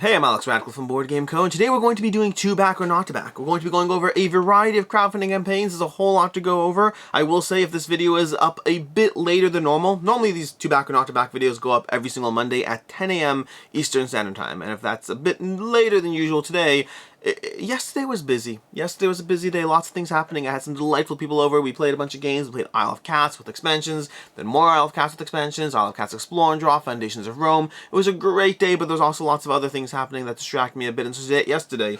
Hey, I'm Alex Radical from Board Game Co. And today we're going to be doing to back or not to back. We're going to be going over a variety of crowdfunding campaigns. There's a whole lot to go over. I will say if this video is up a bit later than normal, normally these to back or not to back videos go up every single Monday at 10 a.m. Eastern Standard Time. And if that's a bit later than usual today, yesterday was busy. Yesterday was a busy day, lots of things happening. I had some delightful people over. We played a bunch of games. We played Isle of Cats with expansions, then more Isle of Cats with expansions, Isle of Cats Explore and Draw, Foundations of Rome. It was a great day, but there's also lots of other things happening that distract me a bit. And so yesterday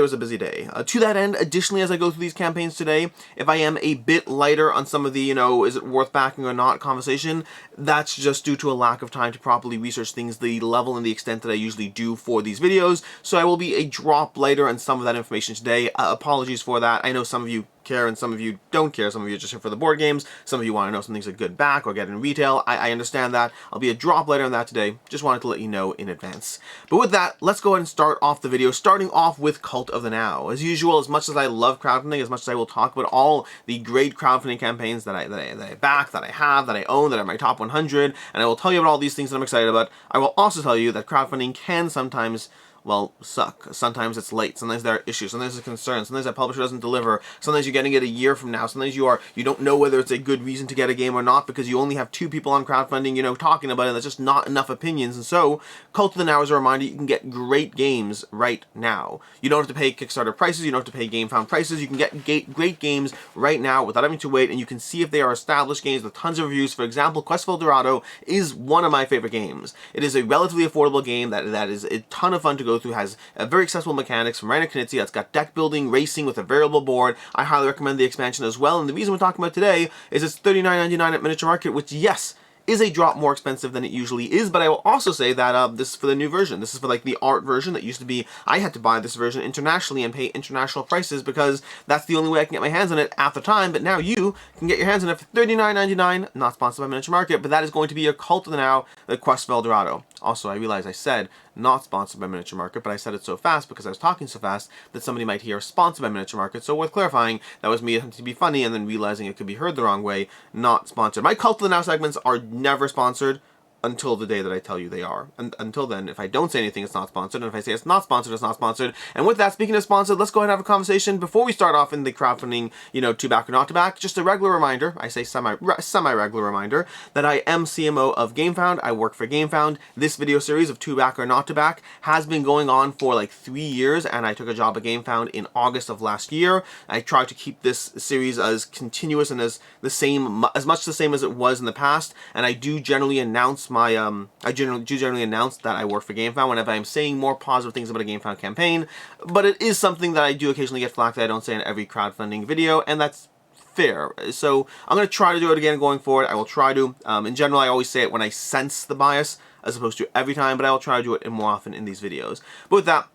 was a busy day. To that end, additionally, as I go through these campaigns today, if I am a bit lighter on some of the, is it worth backing or not conversation, that's just due to a lack of time to properly research things, the level and the extent that I usually do for these videos. So I will be a drop later on some of that information today. Apologies for that. I know some of you care and some of you don't care. Some of you are just here for the board games. Some of you want to know something's a good back or get in retail. I understand that. I'll be a drop later on that today. Just wanted to let you know in advance. But with that, let's go ahead and start off the video, starting off with Cult of the Now. As usual, as much as I love crowdfunding, as much as I will talk about all the great crowdfunding campaigns that I back, that I have, that I own, that are my top 100, and I will tell you about all these things that I'm excited about, I will also tell you that crowdfunding can sometimes, well, suck. Sometimes it's late. Sometimes there are issues. Sometimes there's concerns. Sometimes that publisher doesn't deliver. Sometimes you're getting it a year from now. Sometimes you don't know whether it's a good reason to get a game or not because you only have 2 people on crowdfunding, talking about it. That's just not enough opinions. And so, Cult of the Now is a reminder you can get great games right now. You don't have to pay Kickstarter prices. You don't have to pay Gamefound prices. You can get great games right now without having to wait, and you can see if they are established games with tons of reviews. For example, Quest for El Dorado is one of my favorite games. It is a relatively affordable game that is a ton of fun to go through, has very accessible mechanics from Reiner Knizia. It's got deck building, racing with a variable board. I highly recommend the expansion as well, and the reason we're talking about today is it's $39.99 at Miniature Market, which, yes, is a drop more expensive than it usually is, but I will also say that this is for the new version. This is for like the art version that used to be, I had to buy this version internationally and pay international prices because that's the only way I can get my hands on it at the time, but now you can get your hands on it for $39.99, not sponsored by Miniature Market, but that is going to be your Cult of the Now, the Quest for El Dorado. Also, I realize I said not sponsored by Miniature Market, but I said it so fast because I was talking so fast that somebody might hear sponsored by Miniature Market, so worth clarifying, that was me attempting to be funny and then realizing it could be heard the wrong way, not sponsored. My Cult of the Now segments are never sponsored until the day that I tell you they are. And until then, if I don't say anything, it's not sponsored, and if I say it's not sponsored, it's not sponsored. And with that, speaking of sponsored, let's go ahead and have a conversation. Before we start off in the crowdfunding, to back or not to back, just a regular reminder, I say semi-regular reminder, that I am CMO of Gamefound. I work for Gamefound. This video series of to back or not to back has been going on for like 3 years, and I took a job at Gamefound in August of last year. I tried to keep this series as continuous and as much the same as it was in the past, and I do generally announce I generally announce that I work for Gamefound whenever I'm saying more positive things about a Gamefound campaign, but it is something that I do occasionally get flack that I don't say in every crowdfunding video, and that's fair. So I'm going to try to do it again going forward. I will try to. In general, I always say it when I sense the bias, as opposed to every time, but I will try to do it more often in these videos. But with that,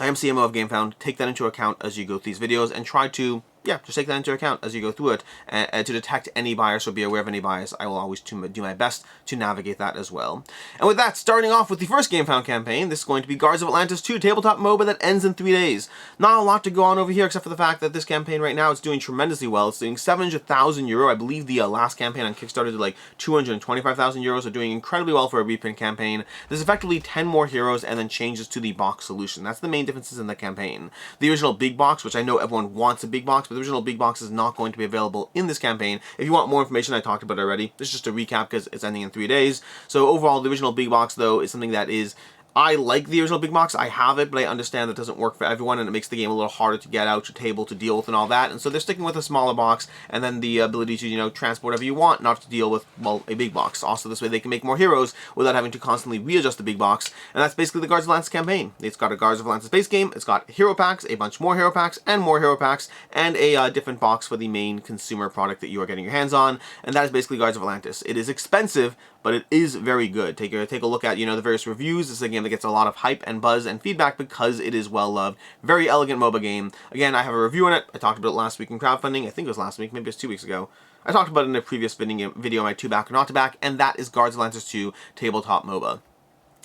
I am CMO of Gamefound. Take that into account as you go through these videos, and try to, just take that into account as you go through it, and to detect any bias or be aware of any bias. I will always do my best to navigate that as well. And with that, starting off with the first Gamefound campaign, this is going to be Guards of Atlantis 2, tabletop MOBA that ends in 3 days. Not a lot to go on over here, except for the fact that this campaign right now is doing tremendously well. It's doing 700,000 euro. I believe the last campaign on Kickstarter did like 225,000 euros, so doing incredibly well for a reprint campaign. There's effectively 10 more heroes and then changes to the box solution. That's the main differences in the campaign. The original big box, which I know everyone wants a big box, but the original big box is not going to be available in this campaign. If you want more information, I talked about it already. This is just a recap because it's ending in 3 days. So overall, the original big box, though, is something that is, I like the original big box. I have it, but I understand that doesn't work for everyone, and it makes the game a little harder to get out, to table, to deal with, and all that. And so they're sticking with a smaller box, and then the ability to, transport whatever you want, not to deal with, well, a big box. Also, this way they can make more heroes without having to constantly readjust the big box. And that's basically the Guards of Atlantis campaign. It's got a Guards of Atlantis base game, it's got hero packs, a bunch more hero packs, and more hero packs, and a different box for the main consumer product that you are getting your hands on. And that is basically Guards of Atlantis. It is expensive, but it is very good. Take a look at, the various reviews. This is a game that gets a lot of hype and buzz and feedback because it is well loved. Very elegant MOBA game. Again, I have a review on it. I talked about it last week in crowdfunding. I think it was last week, maybe it was 2 weeks ago. I talked about it in a previous video, my to back or not to back, and that is Guards of Atlantis 2 tabletop MOBA.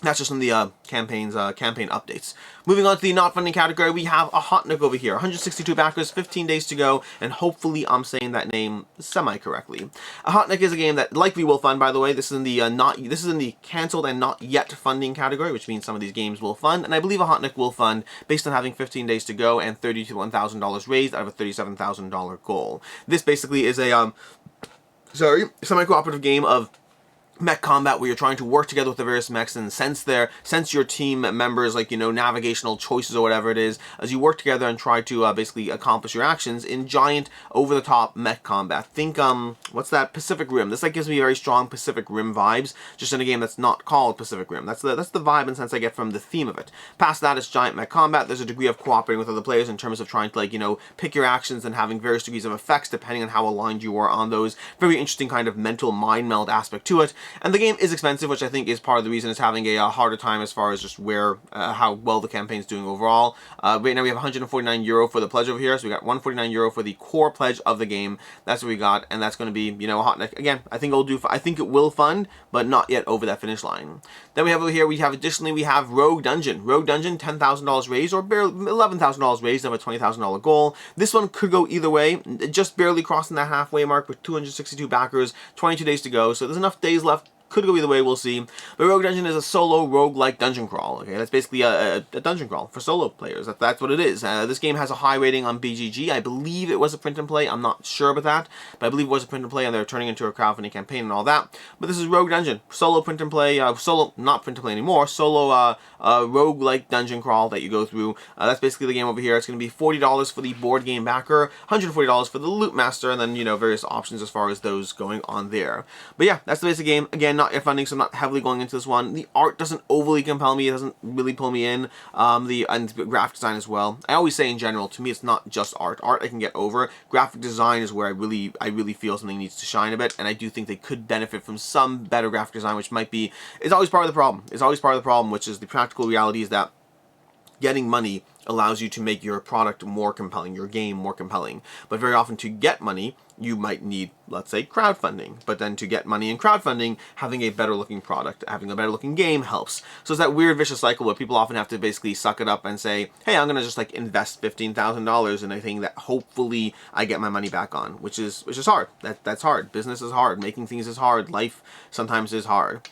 That's just in the campaign updates. Moving on to the not funding category, we have Ahotnik over here. 162 backers, 15 days to go, and hopefully I'm saying that name semi-correctly. Ahotnik is a game that likely will fund, by the way. This is in the canceled and not yet funding category, which means some of these games will fund, and I believe Ahotnik will fund based on having 15 days to go and $31,000 raised out of a $37,000 goal. This basically is a semi-cooperative game of mech combat where you're trying to work together with the various mechs and sense your team members, like, you know, navigational choices or whatever it is, as you work together and try to basically accomplish your actions in giant over-the-top mech combat. Think what's that, Pacific Rim. This like gives me very strong Pacific Rim vibes, just in a game that's not called Pacific Rim. That's the vibe and sense I get from the theme of it. Past that, it's giant mech combat. There's a degree of cooperating with other players in terms of trying to, like, you know, pick your actions and having various degrees of effects depending on how aligned you are on those. Very interesting kind of mental mind meld aspect to it. And the game is expensive, which I think is part of the reason it's having a harder time as far as just how well the campaign's doing overall. Right now we have €149 for the pledge over here, so we got €149 for the core pledge of the game. That's what we got, and that's going to be, you know, Ahotnik. Again, I think it will fund, but not yet over that finish line. Then we have over here, additionally, we have Rogue Dungeon. Rogue Dungeon, $10,000 raised, or barely $11,000 raised of a $20,000 goal. This one could go either way, just barely crossing that halfway mark with 262 backers, 22 days to go, so there's enough days left. Could go either way, we'll see. But Rogue Dungeon is a solo roguelike dungeon crawl. Okay, that's basically a dungeon crawl for solo players. That's what it is. This game has a high rating on BGG. I believe it was a print and play. I'm not sure about that, but I believe it was a print and play, and they're turning into a crowdfunding campaign and all that. But this is Rogue Dungeon, solo print and play, solo, not print and play anymore, solo roguelike dungeon crawl that you go through. That's basically the game over here. It's going to be $40 for the board game backer, $140 for the loot master, and then, you know, various options as far as those going on there. But yeah, that's the basic game. Again, not yet funding, so I'm not heavily going into this one. The art doesn't overly compel me. It doesn't really pull me in. And graphic design as well. I always say in general, to me, it's not just art. Art I can get over. Graphic design is where I really feel something needs to shine a bit, and I do think they could benefit from some better graphic design, which might be, it's always part of the problem. It's always part of the problem, which is the practical reality is that getting money allows you to make your product more compelling, your game more compelling. But very often to get money, you might need, let's say, crowdfunding. But then to get money in crowdfunding, having a better looking product, having a better looking game helps. So it's that weird vicious cycle where people often have to basically suck it up and say, hey, I'm gonna just like invest $15,000 in a thing that hopefully I get my money back on, which is hard. That's hard. Business is hard. Making things is hard. Life sometimes is hard.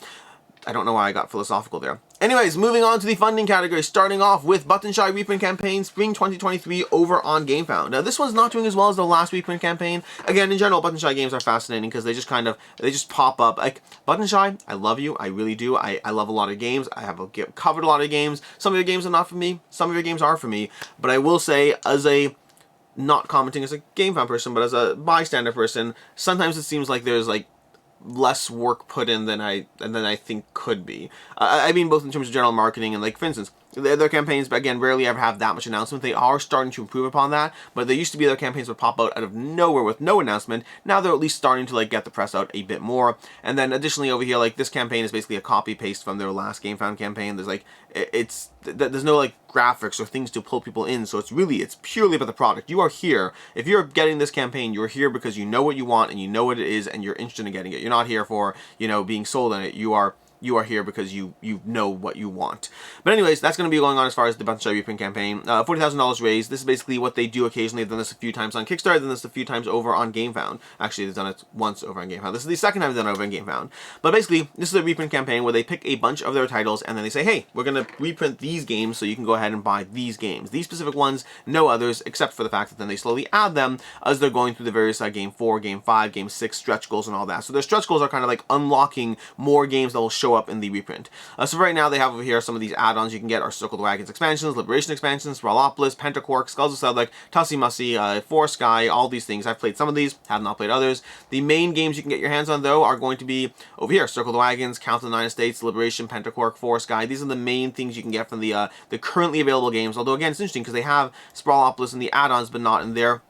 I don't know why I got philosophical there. Anyways, moving on to the funding category, starting off with Button Shy Reprint Campaign Spring 2023 over on Gamefound. Now, this one's not doing as well as the last reprint campaign. Again, in general, Button Shy games are fascinating because they just pop up. Like, Button Shy, I love you. I really do. I love a lot of games. I have covered a lot of games. Some of your games are not for me. Some of your games are for me. But I will say, as a, not commenting as a Gamefound person, but as a bystander person, sometimes it seems like there's like less work put in than I think could be. I mean, both in terms of general marketing and, like, for instance, their campaigns, again, rarely ever have that much announcement. They are starting to improve upon that, but there used to be their campaigns would pop out of nowhere with no announcement. Now they're at least starting to, like, get the press out a bit more. And then additionally over here, like, this campaign is basically a copy paste from their last Gamefound campaign. There's like, there's no, like, graphics or things to pull people in, so it's purely about the product. You are here. If you're getting this campaign, you're here because you know what you want and you know what it is and you're interested in getting it. You're not here for, you know, being sold on it. You are here because you know what you want. But anyways, that's going to be going on as far as the Button Shy Reprint campaign. $40,000 raised. This is basically what they do occasionally. They've done this a few times on Kickstarter. They've done this a few times over on Gamefound. Actually, they've done it once over on Gamefound. This is the second time they've done it over on Gamefound. But basically, this is a reprint campaign where they pick a bunch of their titles and then they say, hey, we're going to reprint these games so you can go ahead and buy these games. These specific ones, no others, except for the fact that then they slowly add them as they're going through the various Game 4, Game 5, Game 6 stretch goals and all that. So their stretch goals are kind of like unlocking more games that will show up in the reprint. So right now they have over here some of these add-ons you can get are Circle the Wagons expansions, Liberation expansions, Sprawlopolis, Pentacork, Skulls of Sedlec, Tussie Mussy, For Sky, all these things. I've played some of these, have not played others. The main games you can get your hands on, though, are going to be over here. Circle the Wagons, Count of the Nine Estates, Liberation, Pentacork, For Sky. These are the main things you can get from the currently available games. Although, again, it's interesting because they have Sprawlopolis in the add-ons, but not in there.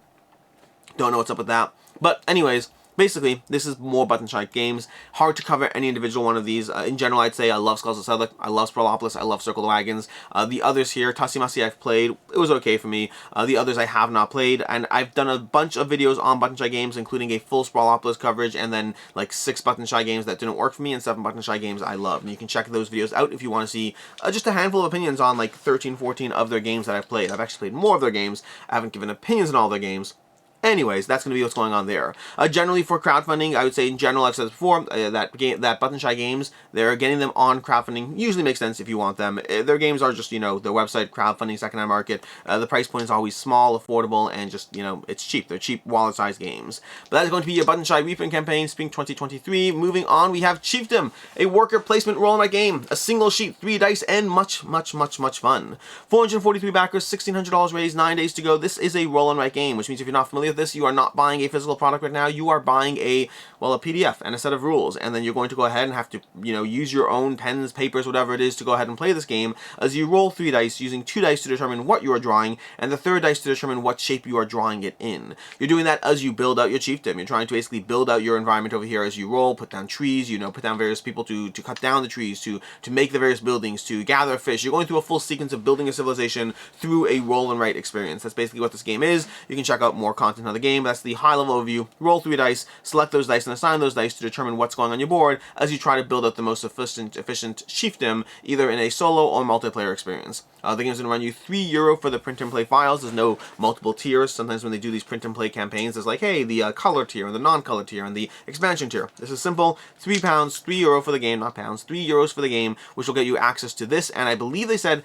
Don't know what's up with that. But anyways, Basically, this is more button-shy games. Hard to cover any individual one of these. In general, I'd say I love Skulls of Seldak, I love Sprawlopolis, I love Circle of Wagons. The others here, Tassimasi I've played, it was okay for me. The others I have not played, and I've done a bunch of videos on button-shy games, including a full Sprawlopolis coverage, and then like 6 button-shy games that didn't work for me, and 7 button-shy games I love. And you can check those videos out if you want to see just a handful of opinions on like 13, 14 of their games that I've played. I've actually played more of their games. I haven't given opinions on all their games. Anyways, that's going to be what's going on there. Generally, for crowdfunding, I would say in general, I've said this before, that button-shy games, they're getting them on crowdfunding usually makes sense if you want them. Their games are just, you know, their website, crowdfunding, secondhand market. The price point is always small, affordable, and just, you know, it's cheap. They're cheap, wallet-sized games. But that is going to be your button-shy reprint campaign, Spring 2023. Moving on, we have Chiefdom, a worker placement roll-in-my game, a single sheet, 3 dice, and much, much, much, much fun. 443 backers, $1,600 raised, 9 days to go. This is a roll-in-my game, which means if you're not familiar with this, you are not buying a physical product right now. You are buying a PDF and a set of rules, and then you're going to go ahead and have to, you know, use your own pens, papers, whatever it is to go ahead and play this game as you roll 3 dice, using 2 dice to determine what you are drawing, and the 3rd dice to determine what shape you are drawing it in. You're doing that as you build out your chiefdom. You're trying to basically build out your environment over here as you roll, put down trees, you know, put down various people to cut down the trees, to make the various buildings, to gather fish. You're going through a full sequence of building a civilization through a roll and write experience. That's basically what this game is. You can check out more content on the game. That's the high-level overview. Roll 3 dice, select those dice, and assign those dice to determine what's going on your board as you try to build out the most efficient chiefdom, either in a solo or multiplayer experience. The game's going to run you €3 for the print and play files. There's no multiple tiers. Sometimes when they do these print and play campaigns, there's like, hey, the color tier, and the non-color tier, and the expansion tier. This is simple. £3, €3 for the game, not pounds, €3 for the game, which will get you access to this. And I believe they said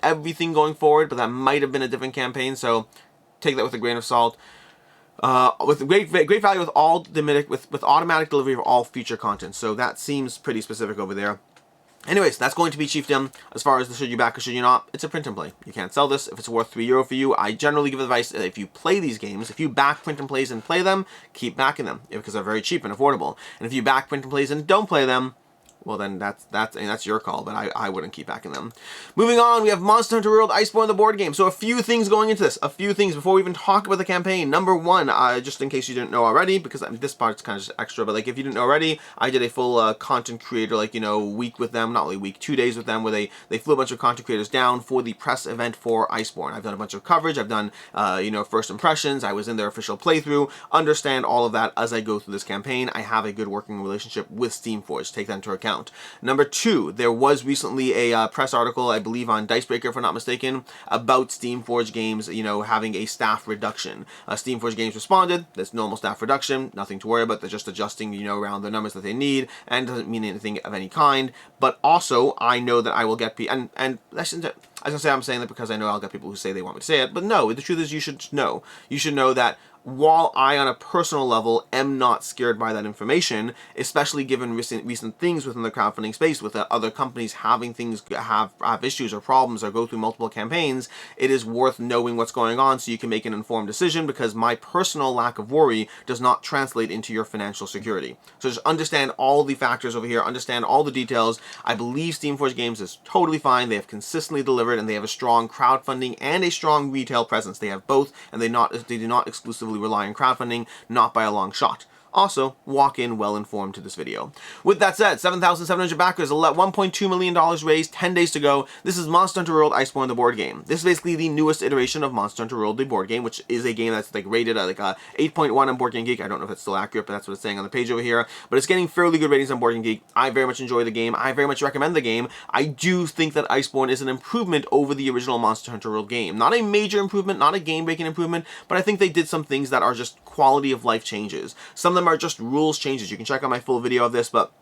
everything going forward, but that might have been a different campaign. So take that with a grain of salt. With great value with automatic delivery of all future content. So that seems pretty specific over there. Anyways, that's going to be Chiefdom. As far as the should you back or should you not, it's a print and play. You can't sell this. If it's worth €3 for you, I generally give advice that if you play these games, if you back print and plays and play them, keep backing them because they're very cheap and affordable. And if you back print and plays and don't play them, well then that's your call, but I wouldn't keep backing them. Moving on, we have Monster Hunter World Iceborne, the board game. So a few things going into this. A few things before we even talk about the campaign. Number one, just in case you didn't know already, because this part's kind of just extra, but like if you didn't know already, I did a full content creator, like, you know, week with them, not really week, 2 days with them, where they flew a bunch of content creators down for the press event for Iceborne. I've done a bunch of coverage. I've done, you know, first impressions. I was in their official playthrough. Understand all of that as I go through this campaign. I have a good working relationship with Steamforged. Take that into account. Number two, there was recently a press article, I believe on Dicebreaker, if I'm not mistaken, about Steamforged Games, you know, having a staff reduction. Steamforged Games responded, there's normal staff reduction, nothing to worry about, they're just adjusting, you know, around the numbers that they need, and doesn't mean anything of any kind. But also, I know that I will get people, and that's, I was gonna say I'm saying that because I know I'll get people who say they want me to say it, but no, the truth is you should know. You should know that while I, on a personal level, am not scared by that information, especially given recent things within the crowdfunding space, with other companies having things have issues or problems or go through multiple campaigns, it is worth knowing what's going on so you can make an informed decision, because my personal lack of worry does not translate into your financial security. So just understand all the factors over here, understand all the details. I believe Steamforged Games is totally fine. They have consistently delivered, and they have a strong crowdfunding and a strong retail presence. They have both, and they do not exclusively rely on crowdfunding, not by a long shot. Also, walk in well-informed to this video. With that said, 7,700 backers, $1.2 million raised, 10 days to go. This is Monster Hunter World Iceborne, the board game. This is basically the newest iteration of Monster Hunter World, the board game, which is a game that's like rated at like a 8.1 on Board Game Geek. I don't know if it's still accurate, but that's what it's saying on the page over here. But it's getting fairly good ratings on Board Game Geek. I very much enjoy the game. I very much recommend the game. I do think that Iceborne is an improvement over the original Monster Hunter World game. Not a major improvement, not a game-breaking improvement, but I think they did some things that are just quality of life changes. Some of them are just rules changes. You can check out my full video of this, but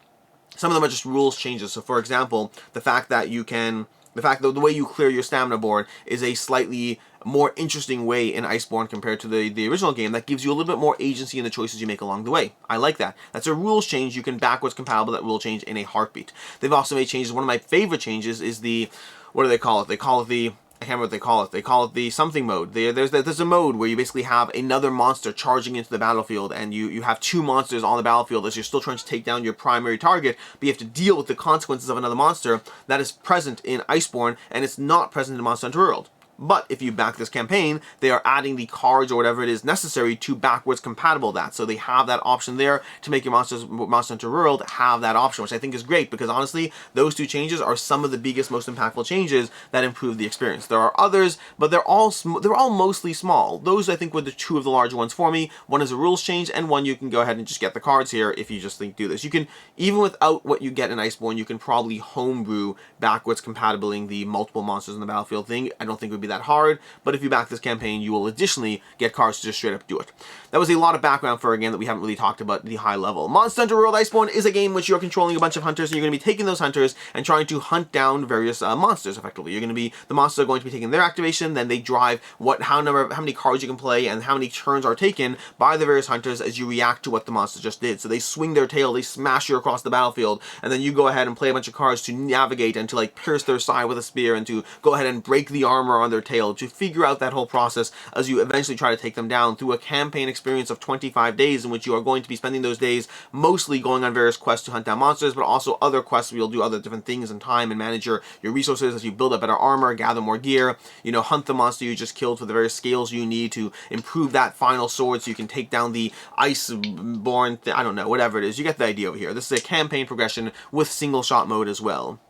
some of them are just rules changes. So for example, the fact that the way you clear your stamina board is a slightly more interesting way in Iceborne compared to the original game, that gives you a little bit more agency in the choices you make along the way. I like that. That's a rules change. You can backwards compatible that rule change in a heartbeat. They've also made changes. One of my favorite changes is the, what do they call it? They call it the, I can't remember what they call it. They call it the something mode. There's a mode where you basically have another monster charging into the battlefield, and you have 2 monsters on the battlefield as you're still trying to take down your primary target, but you have to deal with the consequences of another monster that is present in Iceborne, and it's not present in Monster Hunter World. But if you back this campaign, they are adding the cards or whatever it is necessary to backwards compatible that. So they have that option there to make your Monster Hunter World have that option, which I think is great, because honestly, those two changes are some of the biggest, most impactful changes that improve the experience. There are others, but they're all mostly small. Those, I think, were the two of the larger ones for me. One is a rules change, and one you can go ahead and just get the cards here if you just do this. You can, even without what you get in Iceborne, you can probably homebrew backwards compatibiling the multiple monsters in the battlefield thing. I don't think it would be that hard, but if you back this campaign, you will additionally get cards to just straight up do it. That was a lot of background for a game that we haven't really talked about the high level. Monster Hunter World Iceborne is a game in which you're controlling a bunch of hunters, and you're going to be taking those hunters and trying to hunt down various monsters effectively. The monsters are going to be taking their activation, then they drive how many cards you can play and how many turns are taken by the various hunters as you react to what the monster just did. So they swing their tail, they smash you across the battlefield, and then you go ahead and play a bunch of cards to navigate and to like pierce their side with a spear and to go ahead and break the armor on their tail, to figure out that whole process as you eventually try to take them down through a campaign experience of 25 days in which you are going to be spending those days mostly going on various quests to hunt down monsters, but also other quests where you'll do other different things in time and manage your resources as you build up better armor, gather more gear, hunt the monster you just killed for the various scales you need to improve that final sword so you can take down the Iceborne, I don't know, whatever it is. You get the idea over here. This is a campaign progression with single shot mode as well.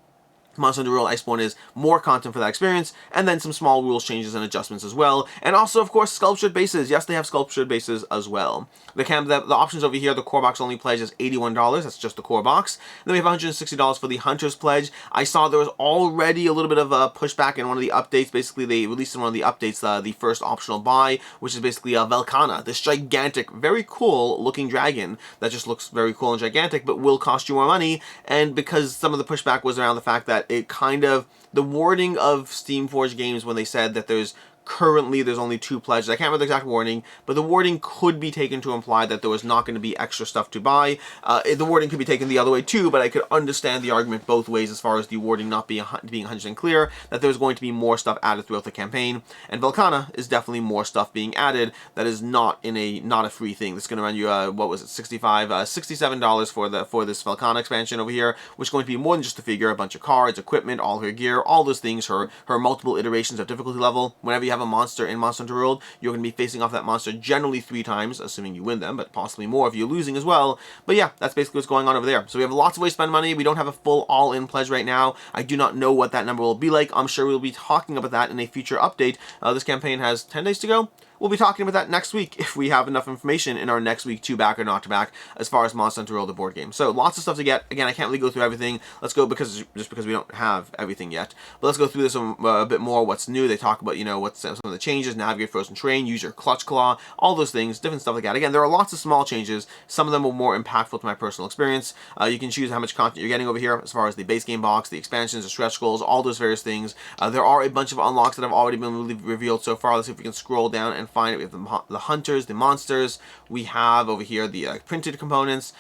Monster Hunter World Iceborne is more content for that experience, and then some small rules changes and adjustments as well. And also, of course, sculptured bases. Yes, they have sculptured bases as well. The options over here, the core box only pledge is $81. That's just the core box. Then we have $160 for the Hunter's Pledge. I saw there was already a little bit of a pushback in one of the updates. Basically, they released in one of the updates the first optional buy, which is basically a Velkhana, this gigantic, very cool looking dragon that just looks very cool and gigantic, but will cost you more money. And because some of the pushback was around the fact that the wording of Steamforged games when they said that there's only 2 pledges. I can't remember the exact wording, but the wording could be taken to imply that there was not going to be extra stuff to buy. The wording could be taken the other way too, but I could understand the argument both ways as far as the wording not being 100% clear, that there was going to be more stuff added throughout the campaign. And Velkhana is definitely more stuff being added that is not a free thing. That's going to run you, $67 for this Velkhana expansion over here, which is going to be more than just a figure, a bunch of cards, equipment, all her gear, all those things, her multiple iterations of difficulty level. Whenever you have a monster in Monster Hunter World, you're going to be facing off that monster generally 3 times, assuming you win them, but possibly more if you're losing as well. But yeah, that's basically what's going on over there. So we have lots of ways to spend money. We don't have a full all-in pledge right now. I do not know what that number will be like. I'm sure we'll be talking about that in a future update. This campaign has 10 days to go. We'll be talking about that next week if we have enough information in our next week to back or not to back as far as Monster Hunter World, the board game. So lots of stuff to get. Again, I can't really go through everything. Let's go because we don't have everything yet. But let's go through this a bit more. What's new? They talk about what's some of the changes. Navigate frozen terrain. Use your clutch claw. All those things. Different stuff like that. Again, there are lots of small changes. Some of them are more impactful to my personal experience. You can choose how much content you're getting over here as far as the base game box, the expansions, the stretch goals, all those various things. There are a bunch of unlocks that have already been revealed so far. Let's see if we can scroll down and find it. We have the hunters, the monsters. We have over here the printed components,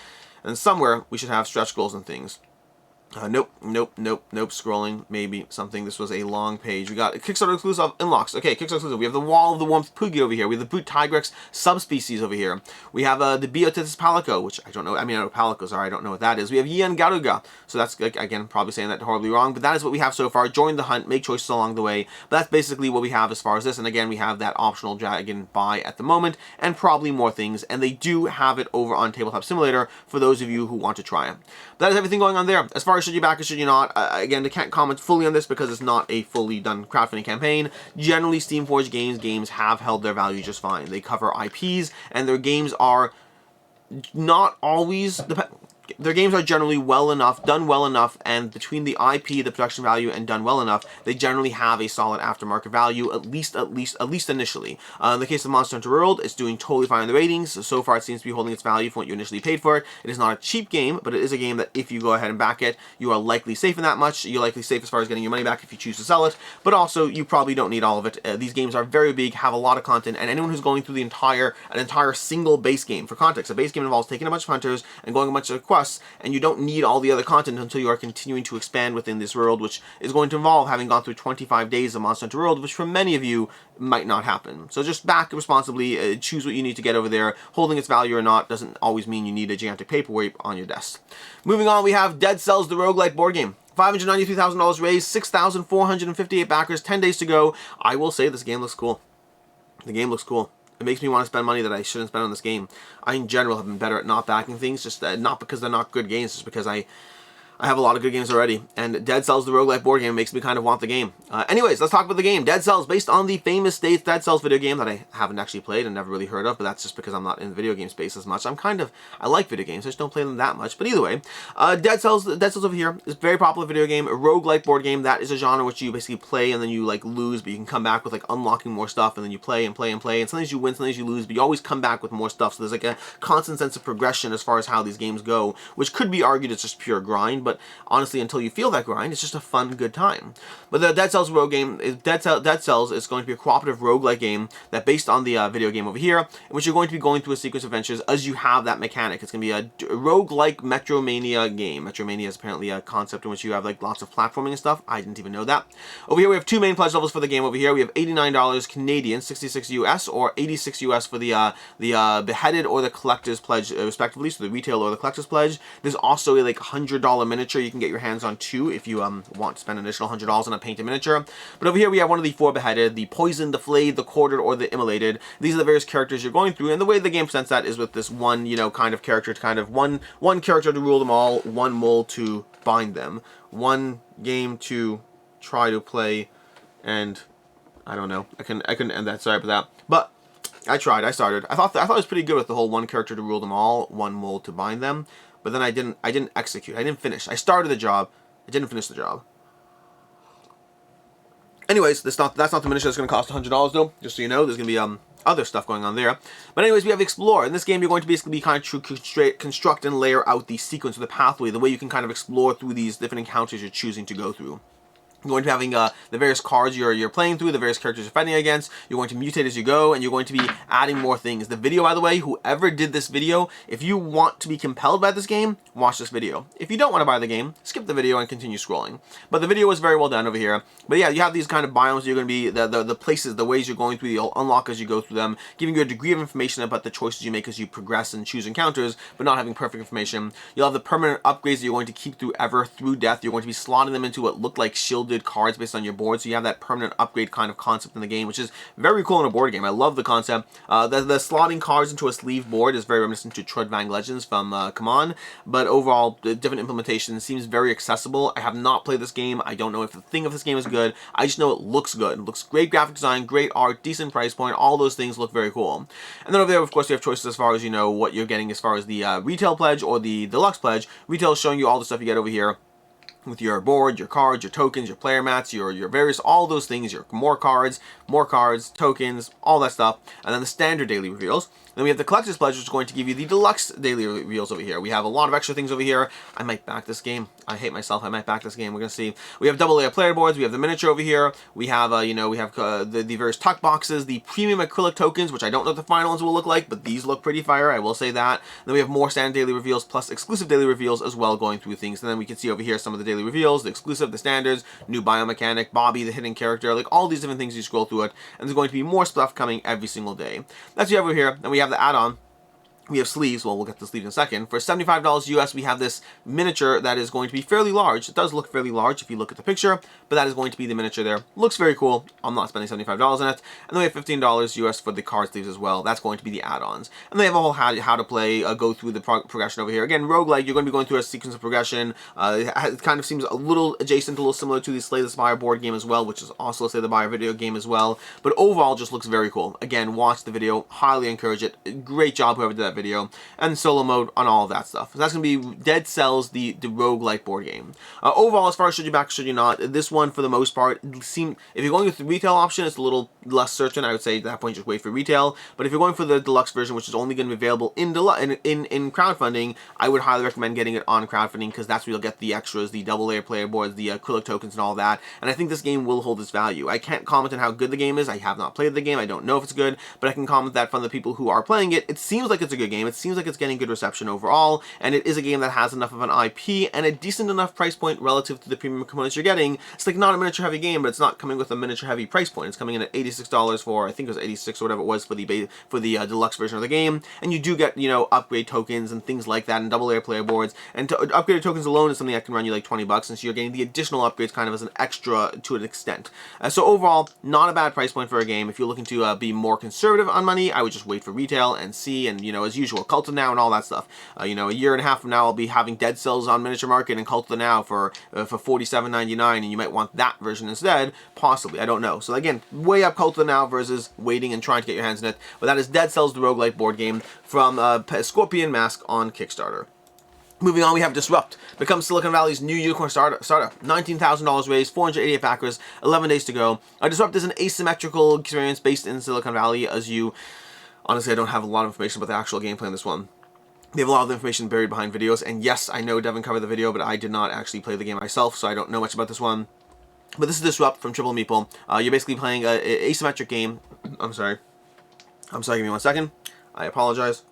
and somewhere we should have stretch goals and things. Nope. Scrolling, maybe something. This was a long page. We got a Kickstarter exclusive unlocks. Okay, Kickstarter exclusive. We have the Wall of the Warmth Poogie over here. We have the Boot Tigrex subspecies over here. We have the Biotis Palico, which I don't know. I know palicos are. I don't know what that is. We have Yen Garuga. So that's, again, probably saying that horribly wrong, but that is what we have so far. Join the hunt, make choices along the way. But that's basically what we have as far as this. And again, we have that optional dragon buy at the moment, and probably more things. And they do have it over on Tabletop Simulator for those of you who want to try it. That is everything going on there. As far as should you back or should you not, again, I can't comment fully on this because it's not a fully done crowdfunding campaign. Generally, Steamforged games have held their value just fine. They cover IPs, and their games are not always... Their games are generally done well enough, and between the IP, the production value, and done well enough, they generally have a solid aftermarket value, at least initially. In the case of Monster Hunter World, it's doing totally fine in the ratings. So far, it seems to be holding its value for what you initially paid for it. It is not a cheap game, but it is a game that if you go ahead and back it, you are likely safe in that much. You're likely safe as far as getting your money back if you choose to sell it, but also you probably don't need all of it. These games are very big, have a lot of content, and anyone who's going through an entire single base game, for context, a base game involves taking a bunch of hunters and going a bunch of quests, and you don't need all the other content until you are continuing to expand within this world, which is going to involve having gone through 25 days of Monster Hunter World, which for many of you might not happen. So just back responsibly, choose what you need to get over there. Holding its value or not doesn't always mean you need a gigantic paperweight on your desk. Moving on, we have Dead Cells, the Rogue-Lite board game. $593,000 raised, 6,458 backers, 10 days to go. I will say this game looks cool. The game looks cool. It makes me want to spend money that I shouldn't spend on this game. I, in general, have been better at not backing things, just not because they're not good games, just because I have a lot of good games already, and Dead Cells, the Rogue-Lite board game, makes me kind of want the game. Anyways, let's talk about the game. Dead Cells, based on the famous Dead Cells video game that I haven't actually played and never really heard of, but that's just because I'm not in the video game space as much. I like video games, I just don't play them that much. But either way, Dead Cells over here is a very popular video game, a roguelike board game. That is a genre which you basically play and then you like lose, but you can come back with like unlocking more stuff, and then you play and play and play, and sometimes you win, sometimes you lose, but you always come back with more stuff. So there's like a constant sense of progression as far as how these games go, which could be argued it's just pure grind, but honestly, until you feel that grind, it's just a fun, good time. But the Dead Cells rogue game, Dead Cells is going to be a cooperative roguelike game that based on the video game over here, in which you're going to be going through a sequence of adventures as you have that mechanic. It's going to be a roguelike Metroidvania game. Metroidvania is apparently a concept in which you have like lots of platforming and stuff. I didn't even know that. Over here we have two main pledge levels for the game over here. We have $89 Canadian, 66 US, or 86 US for the beheaded or the collector's pledge respectively, so the retail or the collector's pledge. There's also a like $100 miniature you can get your hands on too if you want to spend an additional $100 on a painted miniature. But over here we have one of the four beheaded, the poisoned, the flayed, the quartered, or the immolated. These are the various characters you're going through, and the way the game presents that is with this one, you know, kind of character to kind of one character to rule them all, one mold to bind them, one game to try to play, and I don't know. I couldn't end that. Sorry about that. But I tried. I started. I thought it was pretty good with the whole one character to rule them all, one mold to bind them. But then I didn't execute. I didn't finish. I started the job. I didn't finish the job. Anyways, that's not the miniature that's going to cost $100 though. Just so you know, there's going to be other stuff going on there. But anyways, we have Explore. In this game, you're going to basically be kind of construct and layer out the sequence or the pathway, the way you can kind of explore through these different encounters you're choosing to go through. You're going to be having the various cards you're playing through, the various characters you're fighting against. You're going to mutate as you go, and you're going to be adding more things. The video, by the way, whoever did this video, if you want to be compelled by this game, watch this video. If you don't want to buy the game, skip the video and continue scrolling. But the video was very well done over here. But yeah, you have these kind of biomes. You're going to be the places, the ways you're going through. You'll unlock as you go through them, giving you a degree of information about the choices you make as you progress and choose encounters, but not having perfect information. You'll have the permanent upgrades that you're going to keep through ever through death. You're going to be slotting them into what look like shielded cards based on your board, so you have that permanent upgrade kind of concept in the game, which is very cool in a board game. I love the concept. The slotting cards into a sleeve board is very reminiscent to Trudvang Legends from Come On, but overall, the different implementation seems very accessible. I have not played this game. I don't know if the thing of this game is good. I just know it looks good. It looks great graphic design, great art, decent price point. All those things look very cool. And then over there, of course, you have choices as far as, you know, what you're getting as far as the retail pledge or the deluxe pledge. Retail is showing you all the stuff you get over here with your board, your cards, your tokens, your player mats, your various, all those things, your more cards, tokens, all that stuff. And then the standard daily reveals. Then we have the Collector's Pledge, which is going to give you the deluxe daily reveals over here. We have a lot of extra things over here. I might back this game. I hate myself. I might back this game. We're going to see. We have double layer player boards. We have the miniature over here. We have, the various tuck boxes, the premium acrylic tokens, which I don't know what the final ones will look like, but these look pretty fire. I will say that. Then we have more standard daily reveals plus exclusive daily reveals as well going through things. And then we can see over here some of the daily reveals, the exclusive, the standards, new biomechanic, Bobby, the hidden character, like all these different things you scroll through it. And there's going to be more stuff coming every single day. That's what you have over here. And we have the add-on. We have sleeves. Well, we'll get to the sleeves in a second. For $75 US, we have this miniature that is going to be fairly large. It does look fairly large if you look at the picture, but that is going to be the miniature there. Looks very cool. I'm not spending $75 on it. And then we have $15 US for the card sleeves as well. That's going to be the add-ons. And they have a whole how to play, go through the progression over here. Again, roguelike, you're going to be going through a sequence of progression. It kind of seems a little adjacent, a little similar to the Slay the Spire board game as well, which is also a Slay the Spire video game as well. But overall, just looks very cool. Again, watch the video. Highly encourage it. Great job whoever did that video, and solo mode on all of that stuff. So that's going to be Dead Cells, the Rogue-Lite board game. Overall, as far as should you back, should you not, this one, for the most part, if you're going with the retail option, it's a little less certain. I would say at that point, just wait for retail. But if you're going for the deluxe version, which is only going to be available in crowdfunding, I would highly recommend getting it on crowdfunding, because that's where you'll get the extras, the double layer player boards, the acrylic tokens, and all that. And I think this game will hold its value. I can't comment on how good the game is. I have not played the game. I don't know if it's good, but I can comment that from the people who are playing it. It seems like it's a good good game. It seems like it's getting good reception overall, and it is a game that has enough of an IP and a decent enough price point relative to the premium components you're getting. It's like not a miniature heavy game, but it's not coming with a miniature heavy price point. It's coming in at $86 for, I think it was 86 or whatever it was for the deluxe version of the game, and you do get, you know, upgrade tokens and things like that, and double layer player boards, and upgraded tokens alone is something that can run you like $20, and so you're getting the additional upgrades kind of as an extra to an extent. So overall, not a bad price point for a game. If you're looking to be more conservative on money, I would just wait for retail and see, and, you know, as usual, Cult of Now and all that stuff. You know, a year and a half from now, I'll be having Dead Cells on Miniature Market and Cult of Now for $47.99, and you might want that version instead, possibly, I don't know. So again, way up Cult of Now versus waiting and trying to get your hands on it, but that is Dead Cells, the Rogue-Lite board game from Scorpion Mask on Kickstarter. Moving on, we have Disrupt. Becomes Silicon Valley's new unicorn startup. $19,000 raised, 488 backers, 11 days to go. Disrupt is an asymmetrical experience based in Silicon Valley, as you... Honestly, I don't have a lot of information about the actual gameplay in this one. They have a lot of information buried behind videos, and yes, I know Devin covered the video, but I did not actually play the game myself, so I don't know much about this one. But this is Disrupt from Triple Meeple. You're basically playing an asymmetric game. I'm sorry, give me 1 second. I apologize.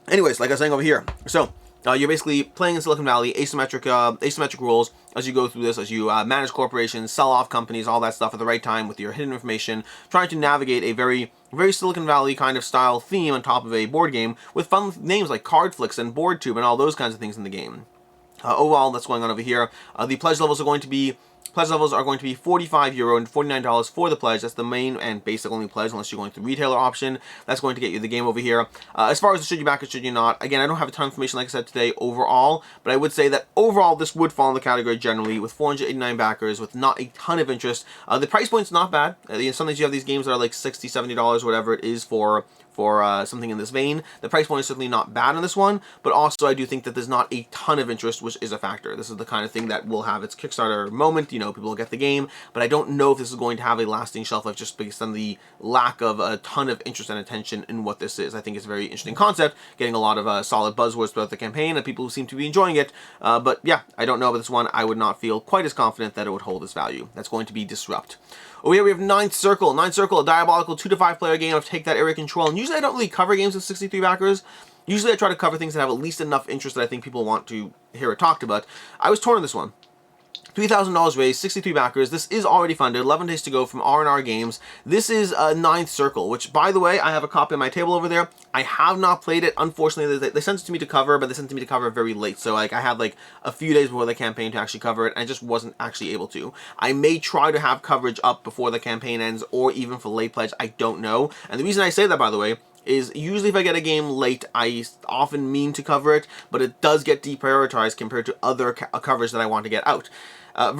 Anyways, like I was saying over here, so you're basically playing in Silicon Valley, asymmetric rules as you go through this, as you manage corporations, sell off companies, all that stuff at the right time with your hidden information, trying to navigate a very Silicon Valley kind of style theme on top of a board game with fun names like Cardflix and BoardTube and all those kinds of things in the game. Overall, that's going on over here. The pledge levels are going to be €45 and $49 for the pledge. That's the main and basic only pledge, unless you're going through retailer option. That's going to get you the game over here. As far as should you back it, should you not, again, I don't have a ton of information, like I said today, overall, but I would say that overall this would fall in the category generally with 489 backers, with not a ton of interest. The price point's not bad. Sometimes you have these games that are like $60, $70, whatever it is for something in this vein. The price point is certainly not bad on this one, but also I do think that there's not a ton of interest, which is a factor. This is the kind of thing that will have its Kickstarter moment, you know, people will get the game, but I don't know if this is going to have a lasting shelf life just based on the lack of a ton of interest and attention in what this is. I think it's a very interesting concept, getting a lot of solid buzzwords throughout the campaign, and people who seem to be enjoying it, but yeah, I don't know about this one. I would not feel quite as confident that it would hold its value. That's going to be Disrupt. Over here we have Ninth Circle. Ninth Circle, a diabolical 2 to 5 player game of take that area control. And usually I don't really cover games with 63 backers. Usually I try to cover things that have at least enough interest that I think people want to hear it talked about. I was torn on this one. $3,000 raised, 63 backers. This is already funded, 11 days to go from R&R Games. This is Ninth Circle, which, by the way, I have a copy on my table over there. I have not played it. Unfortunately, they sent it to me to cover, but they sent it to me to cover very late. So, like, I had, like, a few days before the campaign to actually cover it, and I just wasn't actually able to. I may try to have coverage up before the campaign ends, or even for late pledge. I don't know. And the reason I say that, by the way, is usually if I get a game late, I often mean to cover it, but it does get deprioritized compared to other coverage that I want to get out.